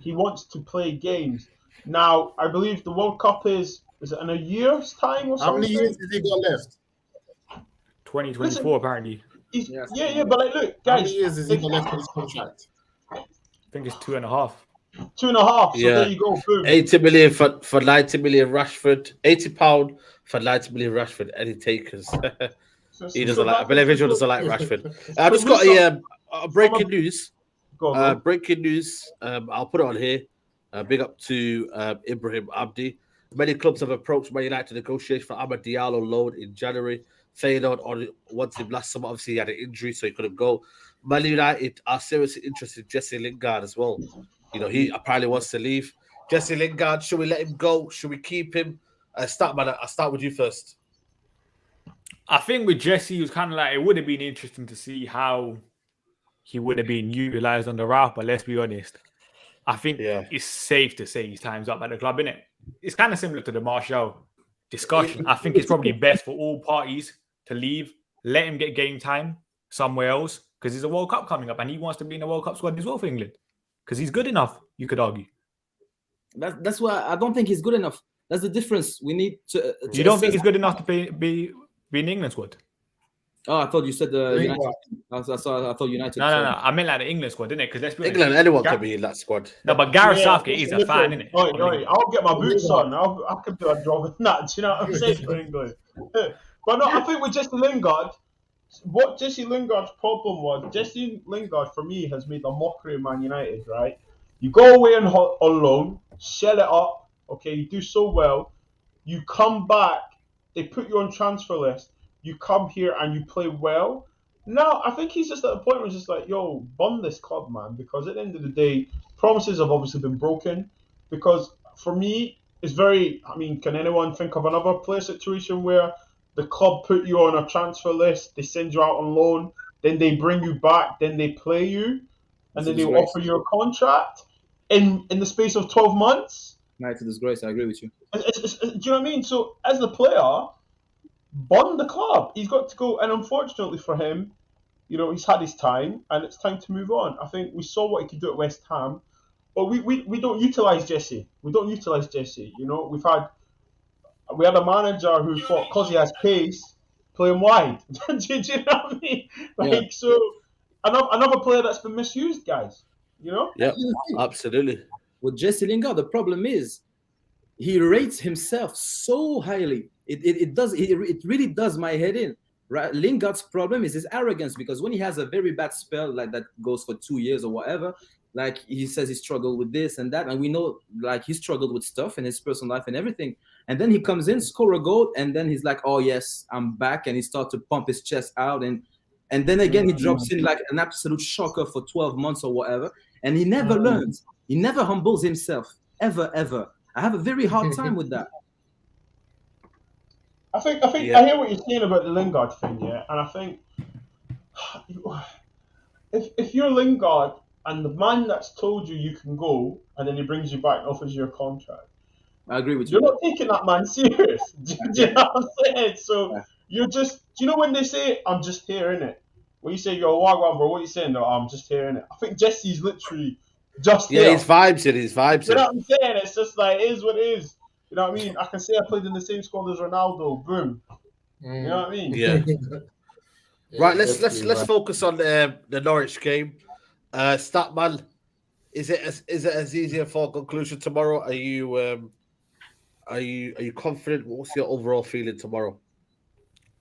He wants to play games. Now, I believe the World Cup is it in a year's time or something? How many years has he got left? 2024, apparently. Yeah, but like, look, How guys. many years has he got left in his contract? I think it's 2.5. 2.5. So Yeah. there you go. Boom. 80 million for 90 million Rashford. £80 for 90 million Rashford. Any takers? He doesn't like. I believe Visual doesn't like Rashford. I've just got a breaking news. Go on. Breaking news. I'll put it on here. Big up to Ibrahim Abdi. Many clubs have approached Man United to negotiate for Amad Diallo loan in January. Feyenoord wanted him last summer. Obviously, he had an injury, so he couldn't go. Man United are seriously interested in Jesse Lingard as well. You know, he apparently wants to leave. Jesse Lingard, should we let him go? Should we keep him? I'll start with you first. I think with Jesse, it was kind of like, it would have been interesting to see how he would have been utilised on the route, but let's be honest. I think it's safe to say his time's up at the club, innit? It's kind of similar to the Martial discussion. I think it's probably best for all parties to leave, let him get game time somewhere else, because there's a World Cup coming up and he wants to be in the World Cup squad as well for England, because he's good enough, you could argue. That's why I don't think he's good enough. That's the difference. We need to. You don't think he's good enough to be in the England squad? Oh, I thought you said United. I thought United. No. I meant like the England squad, didn't it? Because let's be England, anyone can be in that squad. No, but Gareth Southgate is a fan, isn't it? I'll get my boots on. I can do a job with that. Do you know what I'm saying for England? But no, I think with Jesse Lingard, what Jesse Lingard's problem was, Jesse Lingard for me has made a mockery of Man United, right? You go away on loan, shell it up, okay, you do so well, you come back, they put you on transfer list, you come here and you play well. Now, I think he's just at the point where it's just like, yo, bun this club, man, because at the end of the day, promises have obviously been broken. Because for me, it's very, I mean, can anyone think of another player situation where the club put you on a transfer list, they send you out on loan, then they bring you back, then they play you, and then they offer you a contract in the space of 12 months? It's a disgrace, I agree with you. Do you know what I mean? So, as the player, bond the club. He's got to go, and unfortunately for him, you know, he's had his time, and it's time to move on. I think we saw what he could do at West Ham, but we don't utilise Jesse. We don't utilise Jesse. You know, we had a manager who thought because he has pace, play him wide. Do you know what I mean? Like, so another player that's been misused, guys. You know? Yeah, absolutely. With Jesse Lingard, the problem is he rates himself so highly. It really does my head in. Right? Lingard's problem is his arrogance, because when he has a very bad spell like that goes for 2 years or whatever, like he says he struggled with this and that, and we know like he struggled with stuff in his personal life and everything. And then he comes in, score a goal, and then he's like, "Oh yes, I'm back," and he starts to pump his chest out, and then again he drops in like an absolute shocker for 12 months or whatever, and he never learns. He never humbles himself ever. I have a very hard time with that. I think I hear what you're saying about the Lingard thing, yeah, and I think if you're Lingard and the man that's told you can go, and then he brings you back and offers you a contract, I agree with you. you're not taking that man serious. Do you know what I'm saying? So you're just, do you know when they say, "I'm just here, innit?" When you say you're a wagwan, bro, what are you saying? No, I'm just here, innit? I think Jesse's literally just here. his vibes in. You know what I'm saying? It's just like, it is what it is. You know what I mean? I can say I played in the same squad as Ronaldo. Boom. You know what I mean? Yeah. Right. Let's focus on the Norwich game. Statman, is it as easy a for conclusion tomorrow? Are you confident? What's your overall feeling tomorrow?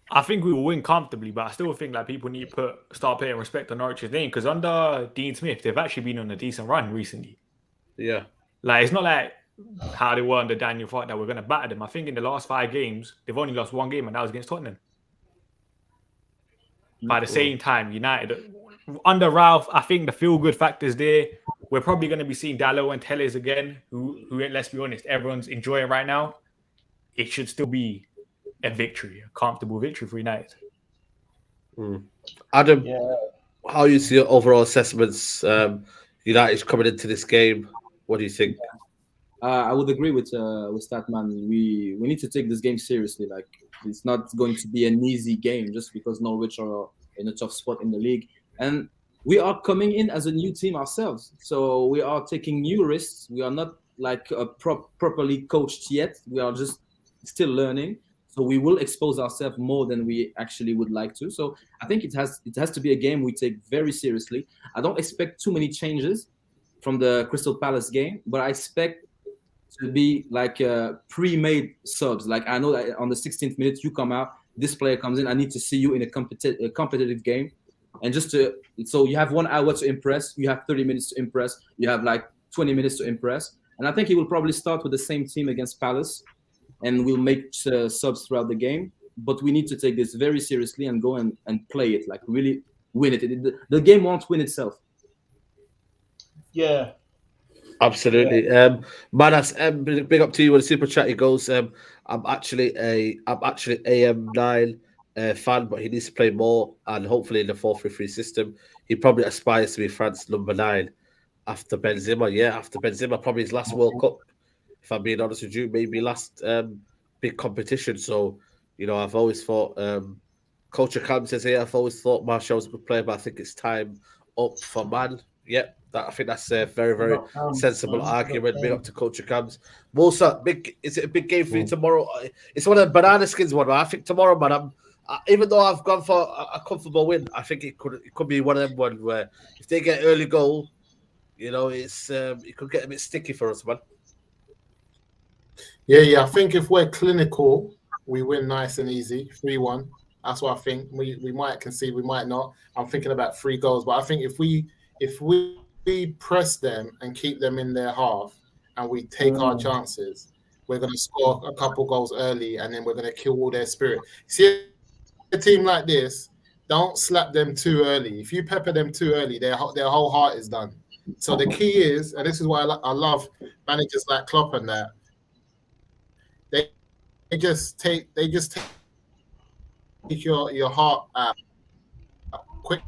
I think we will win comfortably, but I still think like people need to start paying respect on Norwich's name, because under Dean Smith, they've actually been on a decent run recently. Yeah. Like, it's not like how they were under Daniel Farke that we're going to batter them. I think in the last 5 games, they've only lost 1 game, and that was against Tottenham. By the same time, United, under Ralph, I think the feel-good factor's there. We're probably going to be seeing Dalot and Telles again, who, let's be honest, everyone's enjoying right now. It should still be a victory, a comfortable victory for United. Adam, how you see your overall assessments? United's coming into this game. What do you think? I would agree with Statman. We need to take this game seriously. Like, it's not going to be an easy game just because Norwich are in a tough spot in the league, and we are coming in as a new team ourselves. So we are taking new risks. We are not like properly coached yet. We are just still learning. So we will expose ourselves more than we actually would like to. So I think it has to be a game we take very seriously. I don't expect too many changes from the Crystal Palace game, but I expect to be like pre-made subs. Like, I know that on the 16th minute you come out, this player comes in. I need to see you in a competitive game, and so you have 1 hour to impress. You have 30 minutes to impress. You have like 20 minutes to impress. And I think he will probably start with the same team against Palace, and we'll make subs throughout the game. But we need to take this very seriously and go and play it, like really win it. The game won't win itself. Yeah. Absolutely. Manas, big up to you when the super chat. He goes, I'm actually AM9 fan, but he needs to play more, and hopefully in the 4-3-3 system. He probably aspires to be France's number 9 after Benzema. Yeah, after Benzema, probably his last World Cup. If I'm being honest with you, maybe last big competition. So, I've always thought, Culture Cam says here, I've always thought Martial's a good player, but I think it's time up for Man. Yep. I think that's a very, very sensible argument. Big up to Culture Cams. Musa, is it a big game for you tomorrow? It's one of the banana skins one. I think tomorrow, man, even though I've gone for a comfortable win, I think it could be one of them ones where if they get early goal, it could get a bit sticky for us, man. Yeah. I think if we're clinical, we win nice and easy, 3-1. That's what I think. We might concede, we might not. I'm thinking about 3 goals, but I think if we press them and keep them in their half and we take our chances, we're going to score a couple goals early, and then we're going to kill all their spirit. See, a team like this, don't slap them too early. If you pepper them too early, their whole heart is done. So the key is, and this is why I love managers like Klopp and that, they just take your heart out quickly,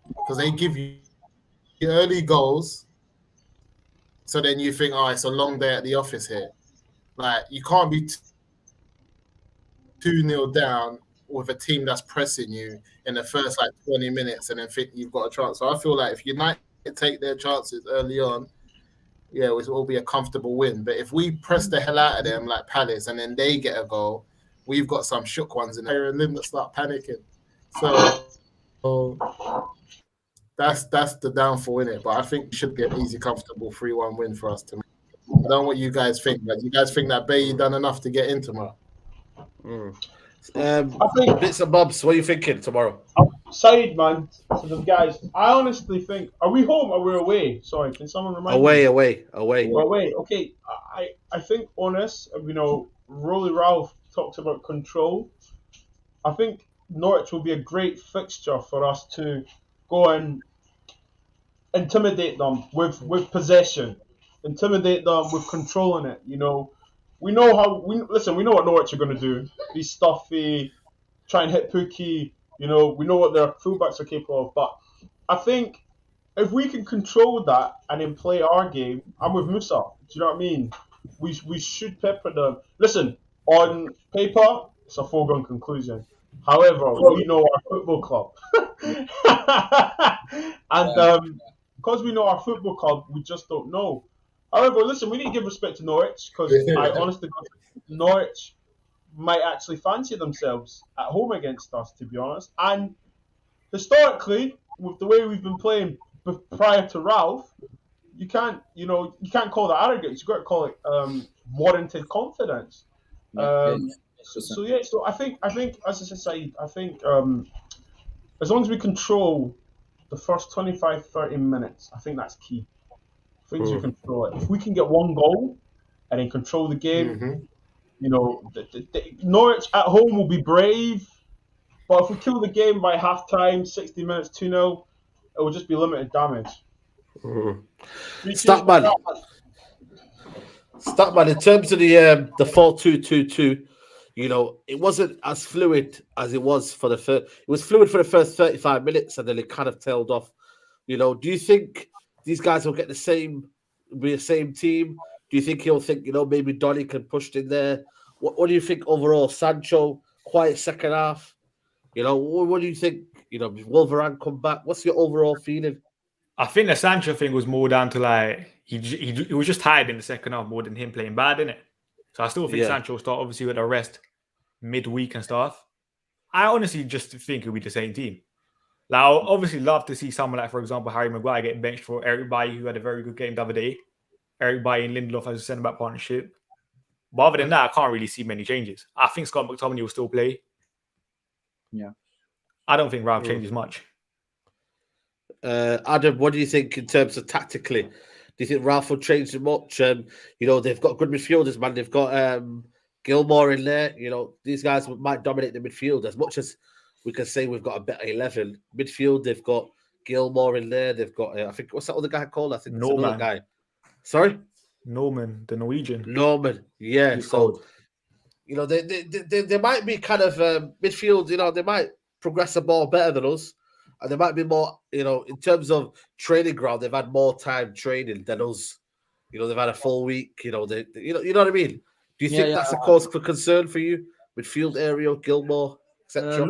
because they give you early goals. So then you think, oh, it's a long day at the office here. Like, you can't be 2-0 down with a team that's pressing you in the first 20 minutes and then think you've got a chance. So I feel like if United take their chances early on, it will be a comfortable win. But if we press the hell out of them like Palace and then they get a goal, we've got some shook ones in there and then start panicking. So that's the downfall in it. But I think it should be an easy, comfortable 3-1 win for us to make. I don't know what you guys think, but you guys think that Bailly done enough to get in tomorrow? I think Bits and bobs. What are you thinking tomorrow? side man to the guys. I honestly think, are we home or we're away? Sorry, can someone remind me? Away. We're away. Okay, I think honest. Rolly Ralph talks about control. I think Norwich will be a great fixture for us to go and intimidate them with possession, intimidate them with controlling it. We know we know what Norwich are going to do. Be stuffy, try and hit Pookie. We know what their fullbacks are capable of. But I think if we can control that and then play our game, I'm with Musa. Do you know what I mean? We should pepper them. Listen, on paper, it's a foregone conclusion. However, we know our football club, and because we know our football club, we just don't know. However, listen, we need to give respect to Norwich because I honestly think Norwich might actually fancy themselves at home against us, to be honest. And historically, with the way we've been playing prior to Ralph, you can't call that arrogance. You've got to call it warranted confidence. So I think as a society, I think as long as we control the first 25, 30 minutes, I think that's key. Things we control it. If we can get one goal and then control the game, Norwich at home will be brave. But if we kill the game by half time, 60 minutes, 2-0, it will just be limited damage. Statman, in terms of the 4-2-2-2, it wasn't as fluid as it was for the first. It was fluid for the first 35 minutes, and then it kind of tailed off. Do you think these guys will get the same team? Do you think he'll think, maybe Donny can push in there? What do you think overall? Sancho, quiet second half. What do you think? Will Varane come back? What's your overall feeling? I think the Sancho thing was more down to like he was just tired in the second half more than him playing bad, innit? So I still think Sancho will start obviously with a rest midweek and stuff. I honestly just think it'll be the same team. Like, I'll obviously love to see someone like, for example, Harry Maguire getting benched for Eric Bailly, who had a very good game the other day. Eric Bailly and Lindelof as a centre-back partnership. But other than that, I can't really see many changes. I think Scott McTominay will still play. Yeah. I don't think Ralph changes much. Adam, what do you think in terms of tactically? Do you think Ralph will change much? They've got good midfielders, man. They've got Gilmore in there. These guys might dominate the midfield as much as we can say we've got a better 11. Midfield, they've got Gilmore in there. They've got, I think, what's that other guy called? I think it's another guy. Sorry? Norman, the Norwegian. Norman, yeah. So, they might be kind of midfield, they might progress the ball better than us. And there might be more, in terms of training ground, they've had more time training than us. They've had a full week. You know what I mean? Do you think that's a cause for concern for you? Midfield area, Gilmore, etc.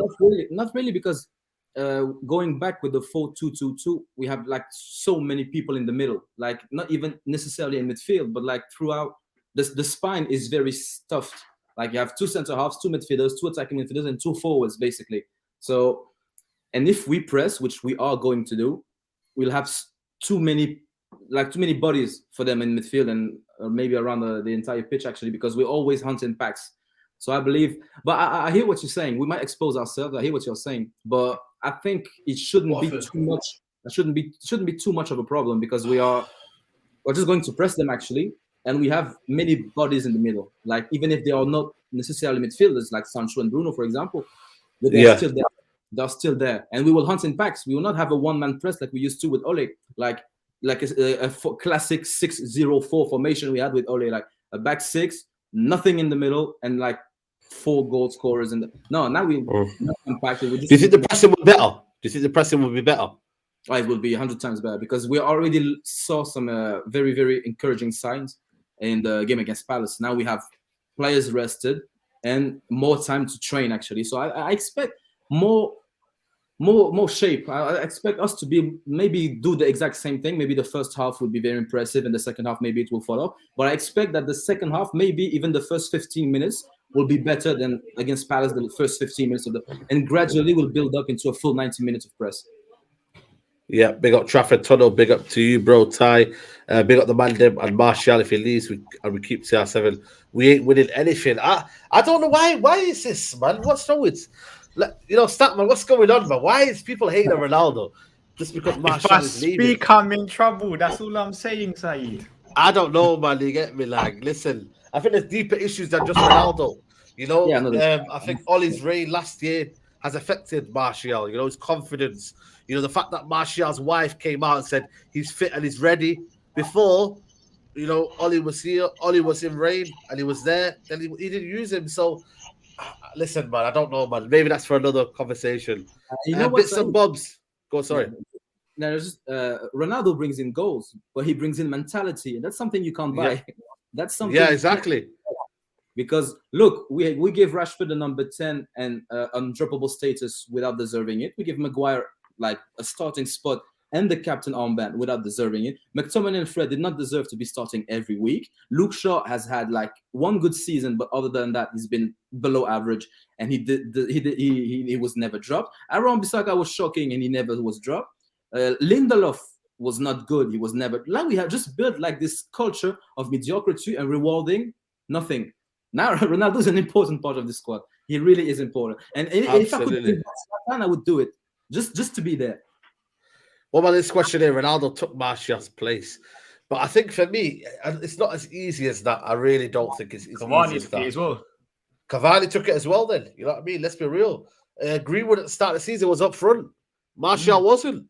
Not really, because going back with the 4-2-2-2, we have like so many people in the middle, like not even necessarily in midfield, but like throughout the spine is very stuffed. Like you have two center halves, two midfielders, two attacking midfielders, and two forwards basically. So. And if we press, which we are going to do, we'll have too many bodies for them in midfield and maybe around the entire pitch, actually, because we're always hunting packs. So I believe, but I hear what you're saying. We might expose ourselves. I hear what you're saying, but I think it shouldn't be too much. It shouldn't be too much of a problem because we're just going to press them actually, and we have many bodies in the middle. Like even if they are not necessarily midfielders, like Sancho and Bruno, for example, but they're still there. They're still there, and we will hunt in packs. We will not have a one-man press like we used to with Ole, like a classic 6-0-4 formation we had with Ole, like a back six, nothing in the middle, and like 4 goal scorers in the. No, now we impacted. Do you think the pressing will be better? Do you think the pressing will be better? It will be 100 times better because we already saw some very, very encouraging signs in the game against Palace. Now we have players rested and more time to train actually. So I expect more shape. I expect us to be maybe do the exact same thing. Maybe the first half would be very impressive, and the second half maybe it will follow. But I expect that the second half, maybe even the first 15 minutes, will be better than against Palace. The first 15 minutes and gradually will build up into a full 90 minutes of press. Yeah, big up Trafford Tunnel, big up to you, bro. Ty, big up the man them and Martial. If he leaves, we keep CR7. We ain't winning anything. I don't know why. Why is this, man? What's wrong with, Statman? What's going on, man? Why is people hating on Ronaldo just because If Martial I is leaving? speak, I'm in trouble. That's all I'm saying, Saeed. I don't know, man. You get me? Like, listen, I think there's deeper issues than just Ronaldo. Yeah, no, I think Ollie's reign last year has affected Martial. His confidence. The fact that Martial's wife came out and said he's fit and he's ready before, Ollie was here, Ollie was in reign and he was there, and he didn't use him. So, listen, man, I don't know, man. Maybe that's for another conversation. you know what? Bits and bobs. Go, sorry. Now, Ronaldo brings in goals, but he brings in mentality, and that's something you can't buy. Yeah. That's something. Yeah, exactly. Because look, we give Rashford the number 10 and undroppable status without deserving it. We give Maguire like a starting spot and the captain armband without deserving it. McTominay and Fred did not deserve to be starting every week. Luke Shaw has had like one good season, but other than that, he's been below average, and he was never dropped. Aaron Bissaka was shocking, and he never was dropped. Lindelof was not good. He was never. Like, we have just built like this culture of mediocrity and rewarding nothing. Now Ronaldo is an important part of the squad. He really is important. And if I could do that, I would do it just to be there. What about this question here? Ronaldo took Martial's place, but I think for me, it's not as easy as that. I really don't think it's Cavani easy as took that. it as well. Cavani took it as well. Then you know what I mean. Let's be real. Greenwood at the start of the season was up front. Martial wasn't.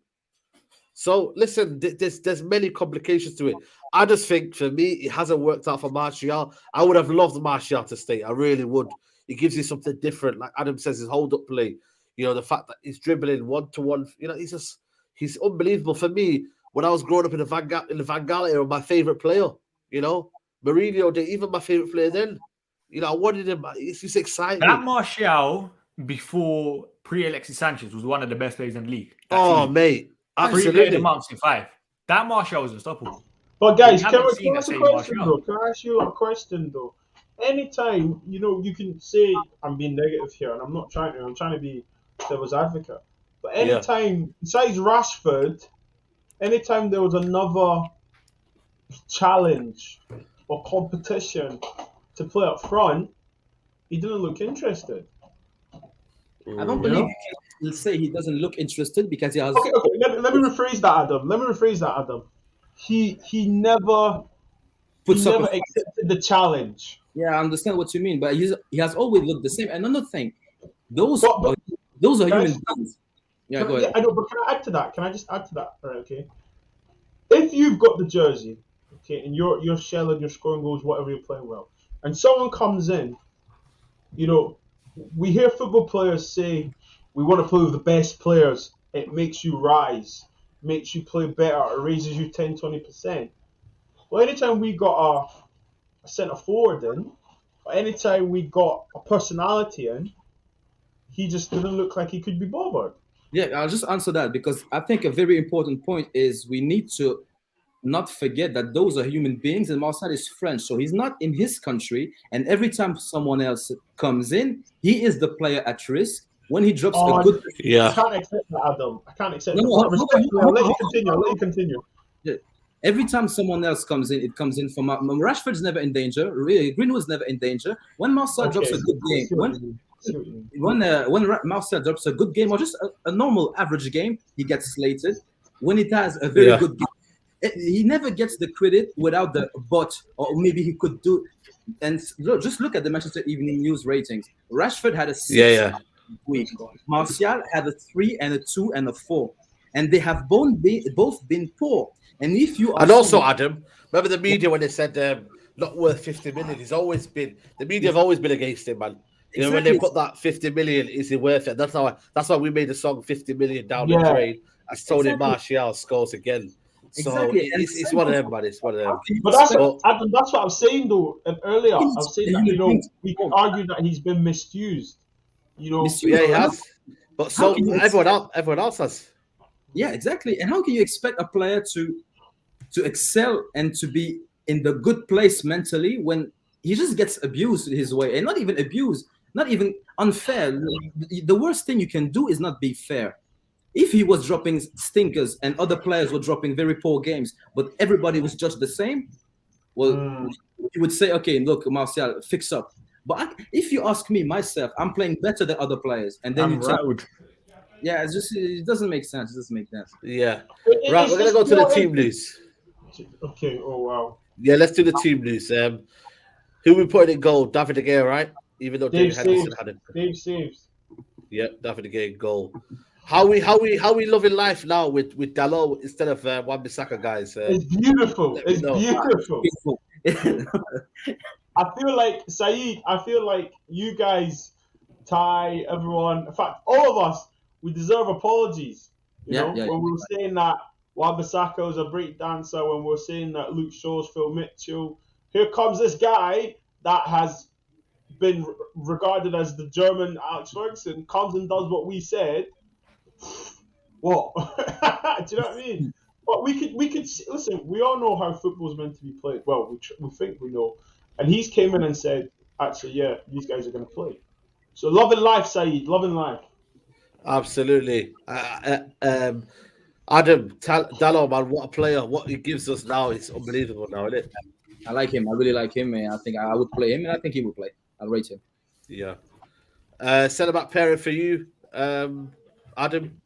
So listen, there's many complications to it. I just think for me, it hasn't worked out for Martial. I would have loved Martial to stay. I really would. It gives you something different. Like Adam says, his hold-up play. The fact that he's dribbling one-to-one. He's unbelievable. For me, when I was growing up in the Van Gaal era, my favorite player. Mourinho, even my favorite player then. I wanted him. It's just exciting. That Martial before pre-Alexis Sanchez was one of the best players in the league. Mate. Absolutely. Amongst in 5. That Martial was unstoppable. But guys, can I ask a question though? Can I ask you a question though? Anytime, you can say I'm being negative here, and I'm not trying to. I'm trying to be devil's advocate. But anytime, besides Rashford, anytime there was another challenge or competition to play up front, he didn't look interested. I don't believe you can say he doesn't look interested because he has. Okay. Let me rephrase that, Adam. He never accepted the challenge. Yeah, I understand what you mean, but he has always looked the same. And another thing, those are human beings. Yeah, go ahead. I know, but can I add to that? Can I just add to that? All right, okay. If you've got the jersey, okay, and you're shelling, you're scoring goals, whatever, you're playing well, and someone comes in, we hear football players say, we want to play with the best players. It makes you rise, makes you play better, it raises you 10, 20%. Well, anytime we got a centre forward in, or anytime we got a personality in, he just didn't look like he could be bothered. Yeah, I'll just answer that because I think a very important point is we need to not forget that those are human beings, and Marcel is French, so he's not in his country. And every time someone else comes in, he is the player at risk. When he drops a good, I can't accept that, Adam. I can't accept that. I'll let you continue. Yeah. Every time someone else comes in, it comes in from Rashford's never in danger. Really, Greenwood's never in danger. When Marcel drops a good game, when Marcel drops a good game or just a normal average game, he gets slated. When it has a very good game, he never gets the credit without the but, or maybe he could do. And just look at the Manchester Evening News ratings. Rashford had a 6 week. Martial had a 3 and a 2 and a 4, and they have both been poor. And if you Adam, remember the media when they said not worth 50 million? He's always been the media have always been against him, man. Exactly. When they put that 50 million, is it worth it? That's why we made the song 50 million down the drain as Tony Martial scores again. So it's one of them, man. It's one of them. But that's what I was saying though earlier. I was saying that we can argue that he's been misused. He has. But so everyone else has. Yeah, exactly. And how can you expect a player to excel and to be in the good place mentally when he just gets abused his way? And not even abused, not even unfair. The worst thing you can do is not be fair. if he was dropping stinkers and other players were dropping very poor games, but everybody was just the same, well, you would say, okay, look, Martial, fix up. But if you ask me myself, I'm playing better than other players, and then I'm you tell, rattled. yeah, it doesn't make sense. It doesn't make sense. Yeah. Right, we're gonna go to the team news. Okay. Oh wow. Yeah, let's do the team news. Who we put in goal? David De Gea, right? Even though David Dave Henderson saves. had it. Dave saves. Yeah, David De Gea in goal. How we loving life now with Dalot instead of Wan-Bissaka, guys? It's beautiful. let me It's know. beautiful. I feel like Saeed. I feel like you guys, Ty, everyone. In fact, all of us, we deserve apologies. You know, when we were saying that Wan-Bissaka was a break dancer, when we were saying that Luke Shaw's Phil Mitchell. Here comes this guy that has been regarded as the German Alex Ferguson. Comes and does what we said. What? Do you know what I mean? But we could listen. We all know how football's meant to be played. Well, we think we know. And he's came in and said, actually, yeah, these guys are going to play. So loving life, Saeed. Loving life. Absolutely. Adam Dalot, man, what a player! What he gives us now is unbelievable. Now, isn't it? I like him. I really like him, and I think I would play him, and I think he would play. I'll rate him. Yeah. Centre back pairing for you, Adam.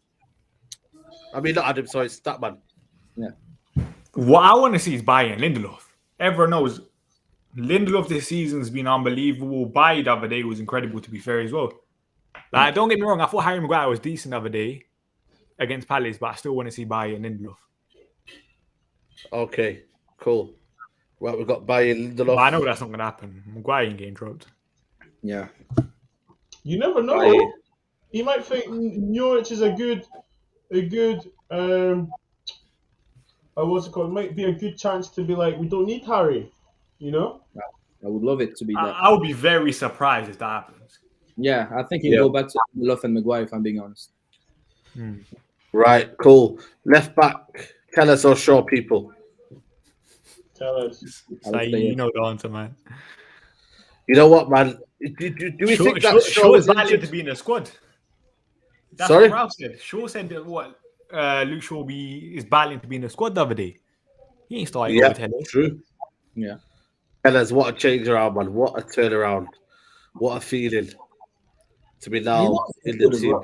I mean, not Adam. Sorry, Statman. Yeah. What I want to see is Bayern Lindelof. Everyone knows Lindelof this season's been unbelievable. Bailly the other day was incredible, to be fair, as well. Like, don't get me wrong, I thought Harry Maguire was decent the other day against Palace, but I still want to see Bailly and Lindelof. Okay, cool. Right, we've got Bailly and Lindelof. But I know that's not going to happen. Maguire ain't getting dropped. Yeah. You never know. Bailly. You might think Norwich is a good what's it called? It might be a good chance to be like, we don't need Harry, you know? I would love it to be that. I would be very surprised if that happens. Yeah, I think he'll go back to Love and Maguire, if I'm being honest. Right, cool. Left back, Tellers or Shaw, people? Tell us. So you know the answer, man. You know what, man? Do we think that Shaw is is likely injured? to be in the squad? That's Sorry? what Ralph said. Shaw said that Luke Shaw is battling to be in the squad the other day. He ain't starting over Tellers. True. Yeah. Tellers, what a change around, man. What a turnaround. What a feeling to be now in the team.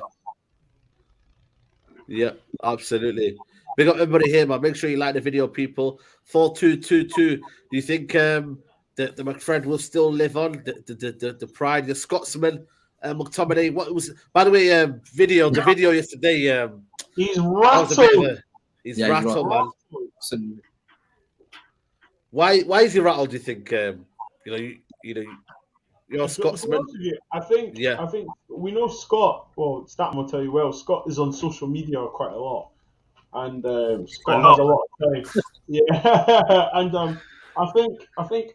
Yeah, absolutely. Big up everybody here, man. Make sure you like the video, people. 4222. Do you think the McFred will still live on? The pride, the Scotsman, McTominay. What was, by the way, the video yesterday. He's rattled. He's rattled, man. Absolutely. Why is he rattled? Do you think? You're a Scotsman. I think we know Scott. Well, Statman will tell you well. Scott is on social media quite a lot, and Scott has a lot of time. Yeah, and I think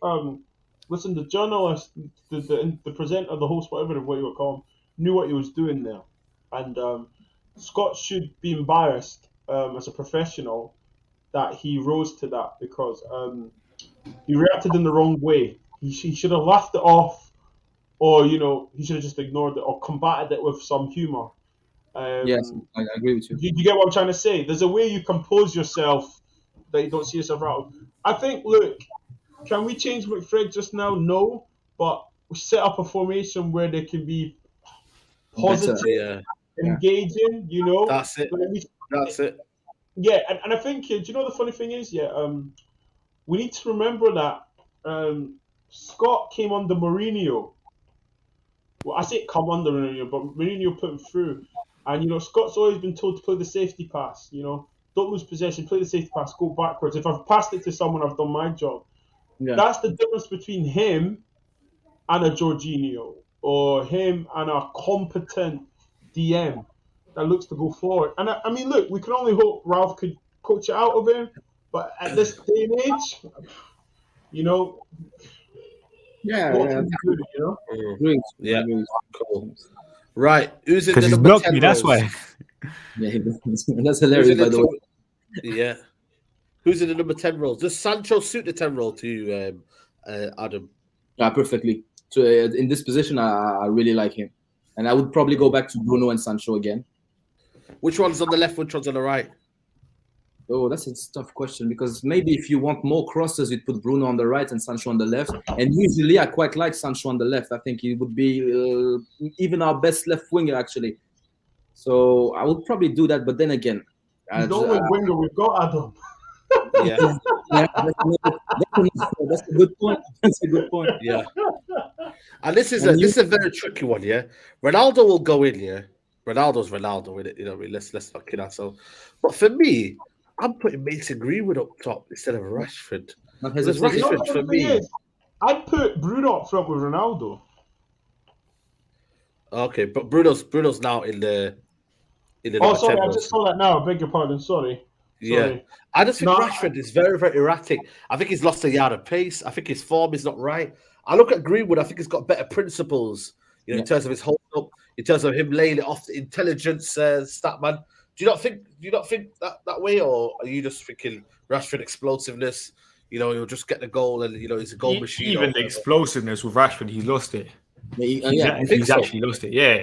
listen, the journalist, the presenter, the host, whatever what you would call him, knew what he was doing there, and Scott should be embarrassed as a professional that he rose to that, because he reacted in the wrong way. He should have laughed it off. Or, he should have just ignored it or combated it with some humour. Yes, I agree with you. Do you get what I'm trying to say? There's a way you compose yourself that you don't see yourself rattled. I think, look, can we change McFred just now? No. But we set up a formation where they can be positive, engaging, That's it. That's it. Yeah, and I think, do you know the funny thing is? Yeah, we need to remember that Scott came under Mourinho. Well, I say come under Mourinho, but Mourinho put him through. And, Scott's always been told to play the safety pass, don't lose possession, play the safety pass, go backwards. If I've passed it to someone, I've done my job. Yeah. That's the difference between him and a Jorginho, or him and a competent DM that looks to go forward. And I mean, look, we can only hope Ralph could coach it out of him, but at this day and age, Yeah, cool. Right, who's in the he's number blocked 10 me, that's roles? why. Yeah, that's hilarious, by the way. Yeah. Who's in the number 10 roles? Does Sancho suit the 10 role to you, Adam? Yeah, perfectly. So in this position, I really like him. And I would probably go back to Bruno and Sancho again. Which one's on the left? Which one's on the right? Oh, that's a tough question because maybe if you want more crosses, you'd put Bruno on the right and Sancho on the left. And usually, I quite like Sancho on the left. I think he would be even our best left winger, actually. So I would probably do that. But then again, He's the only winger we've got, Adam. Yeah. That's a good point. That's a good point. Yeah. And this is a very tricky one, yeah. Ronaldo will go in, yeah. Ronaldo's Ronaldo with it, you know. Let's not kid ourselves. But for me, I'm putting Mason Greenwood up top instead of Rashford. Because Rashford for me, I'd put Bruno up front with Ronaldo. Okay, but Bruno's now in the. Oh, sorry, I just saw that now. I beg your pardon. Sorry. Yeah, I just think Rashford is very, very erratic. I think he's lost a yard of pace. I think his form is not right. I look at Greenwood. I think he's got better principles, in terms of his hold up, in terms of him laying it off, the intelligence, stat man. Do you not think that way, or are you just thinking Rashford explosiveness? He'll just get the goal, and he's a goal machine. Even the explosiveness with Rashford, he's lost it. He's actually lost it. Yeah,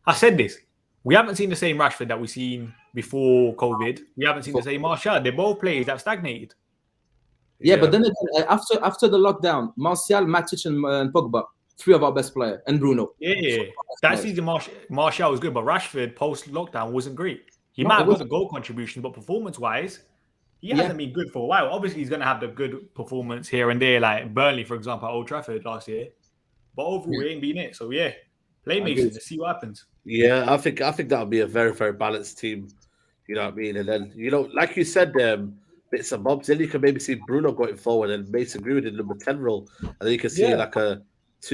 I said this. We haven't seen the same Rashford that we've seen before COVID. We haven't seen the same Martial. They're both players that stagnated. Yeah, but then again, after the lockdown, Martial, Matic, and Pogba, 3 of our best players, and Bruno. Yeah. That season, Martial was good, but Rashford post-lockdown wasn't great. He might have got the goal contribution, but performance-wise, he hasn't been good for a while. Obviously, he's going to have the good performance here and there, like Burnley, for example, at Old Trafford last year. But overall, he ain't been it. So, yeah, play Mason. Let's see what happens. Yeah, I think that'll be a very, very balanced team. You know what I mean? And then, like you said, bits and bobs. Then you can maybe see Bruno going forward and Mason Greenwood in number 10 role. And then you can see like 2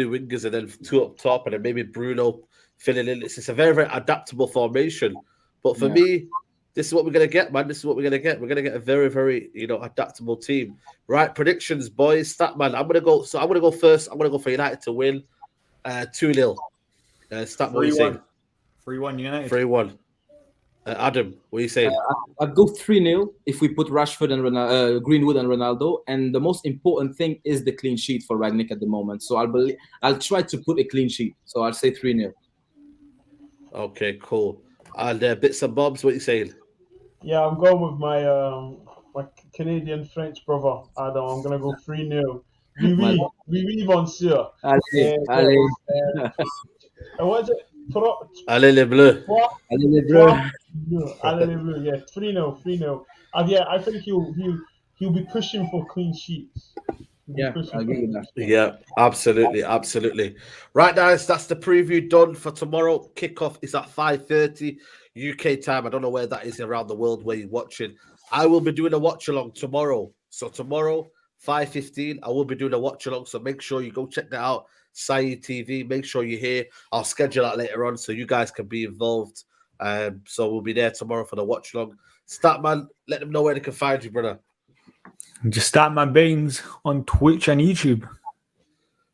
wingers and then 2 up top, and then maybe Bruno filling in. It's just a very, very adaptable formation. But for me, this is what we're going to get, man. This is what we're going to get. We're going to get a very, very, adaptable team. Right, predictions, boys. Stat man. I'm going to go first. I'm going to go for United to win 2-0. Stat, what are you saying? 3-1 United. 3-1. Adam, what are you saying? I'd go 3-0 if we put Rashford and Greenwood and Ronaldo. And the most important thing is the clean sheet for Rangnick at the moment. So I'll try to put a clean sheet. So I'll say 3-0. Okay, cool. And bits and bobs, what are you saying? Yeah, I'm going with my Canadian French brother, Adam. I'm going to go 3-0. Oui, monsieur. Allez. What is it? Allez les bleus. Allez les bleus. Allez les bleus. Yeah, 3-0. Yeah, I think he'll be pushing for clean sheets. Yeah, I agree with that. Yeah, absolutely. Right, guys, that's the preview done for tomorrow. Kickoff is at 5:30 UK time. I don't know where that is around the world where you're watching. I will be doing a watch along tomorrow. So tomorrow, 5:15, I will be doing a watch along. So make sure you go check that out. Saeed TV. Make sure you're here. I'll schedule that later on so you guys can be involved. So we'll be there tomorrow for the watch along. Statman, let them know where they can find you, brother. Just Statman Baines on Twitch and YouTube.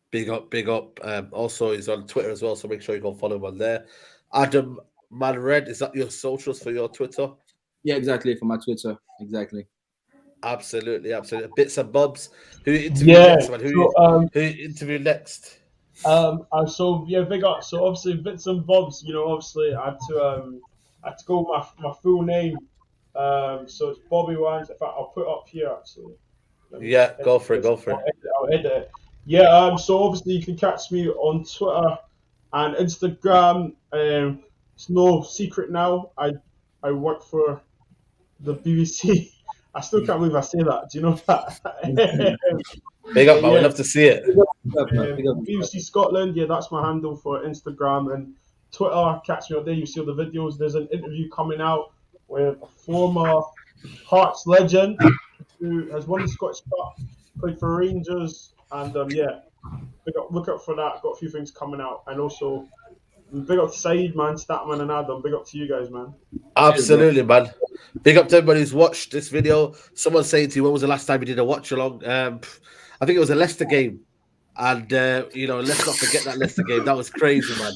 Big up. Also, he's on Twitter as well, so make sure you go follow him on there. Adam Manred, is that your socials for your Twitter? Yeah, exactly, for my Twitter. Exactly. Absolutely. Bits and bobs. Who interviewed next, man? Who interviewed next? Big up. So obviously bits and bobs, obviously I had to go with my full name. So it's Bobby Wines. In fact, I'll put it up here actually. Go for it. I'll edit it. Yeah, so obviously you can catch me on Twitter and Instagram. It's no secret now. I work for the BBC. I still can't believe I say that. Do you know that? Big up, man. We'd love to see it. BBC Scotland. Yeah, that's my handle for Instagram and Twitter. Catch me up there. You see all the videos. There's an interview coming out with a former Hearts legend who has won the Scottish Cup, played for Rangers, and look up for that. Got a few things coming out, and also big up to Saeed, man, Statman, and Adam. Big up to you guys, man. Absolutely, man. Big up to everybody who's watched this video. Someone saying to you, when was the last time you did a watch along? I think it was a Leicester game, and let's not forget that Leicester game. That was crazy, man.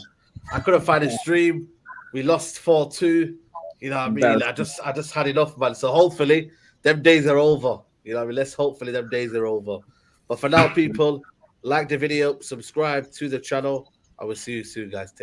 I couldn't find a stream. We lost 4-2. You know what I mean? I just had enough, man. So hopefully them days are over. You know what I mean? Hopefully them days are over. But for now, people, like the video, subscribe to the channel. I will see you soon, guys.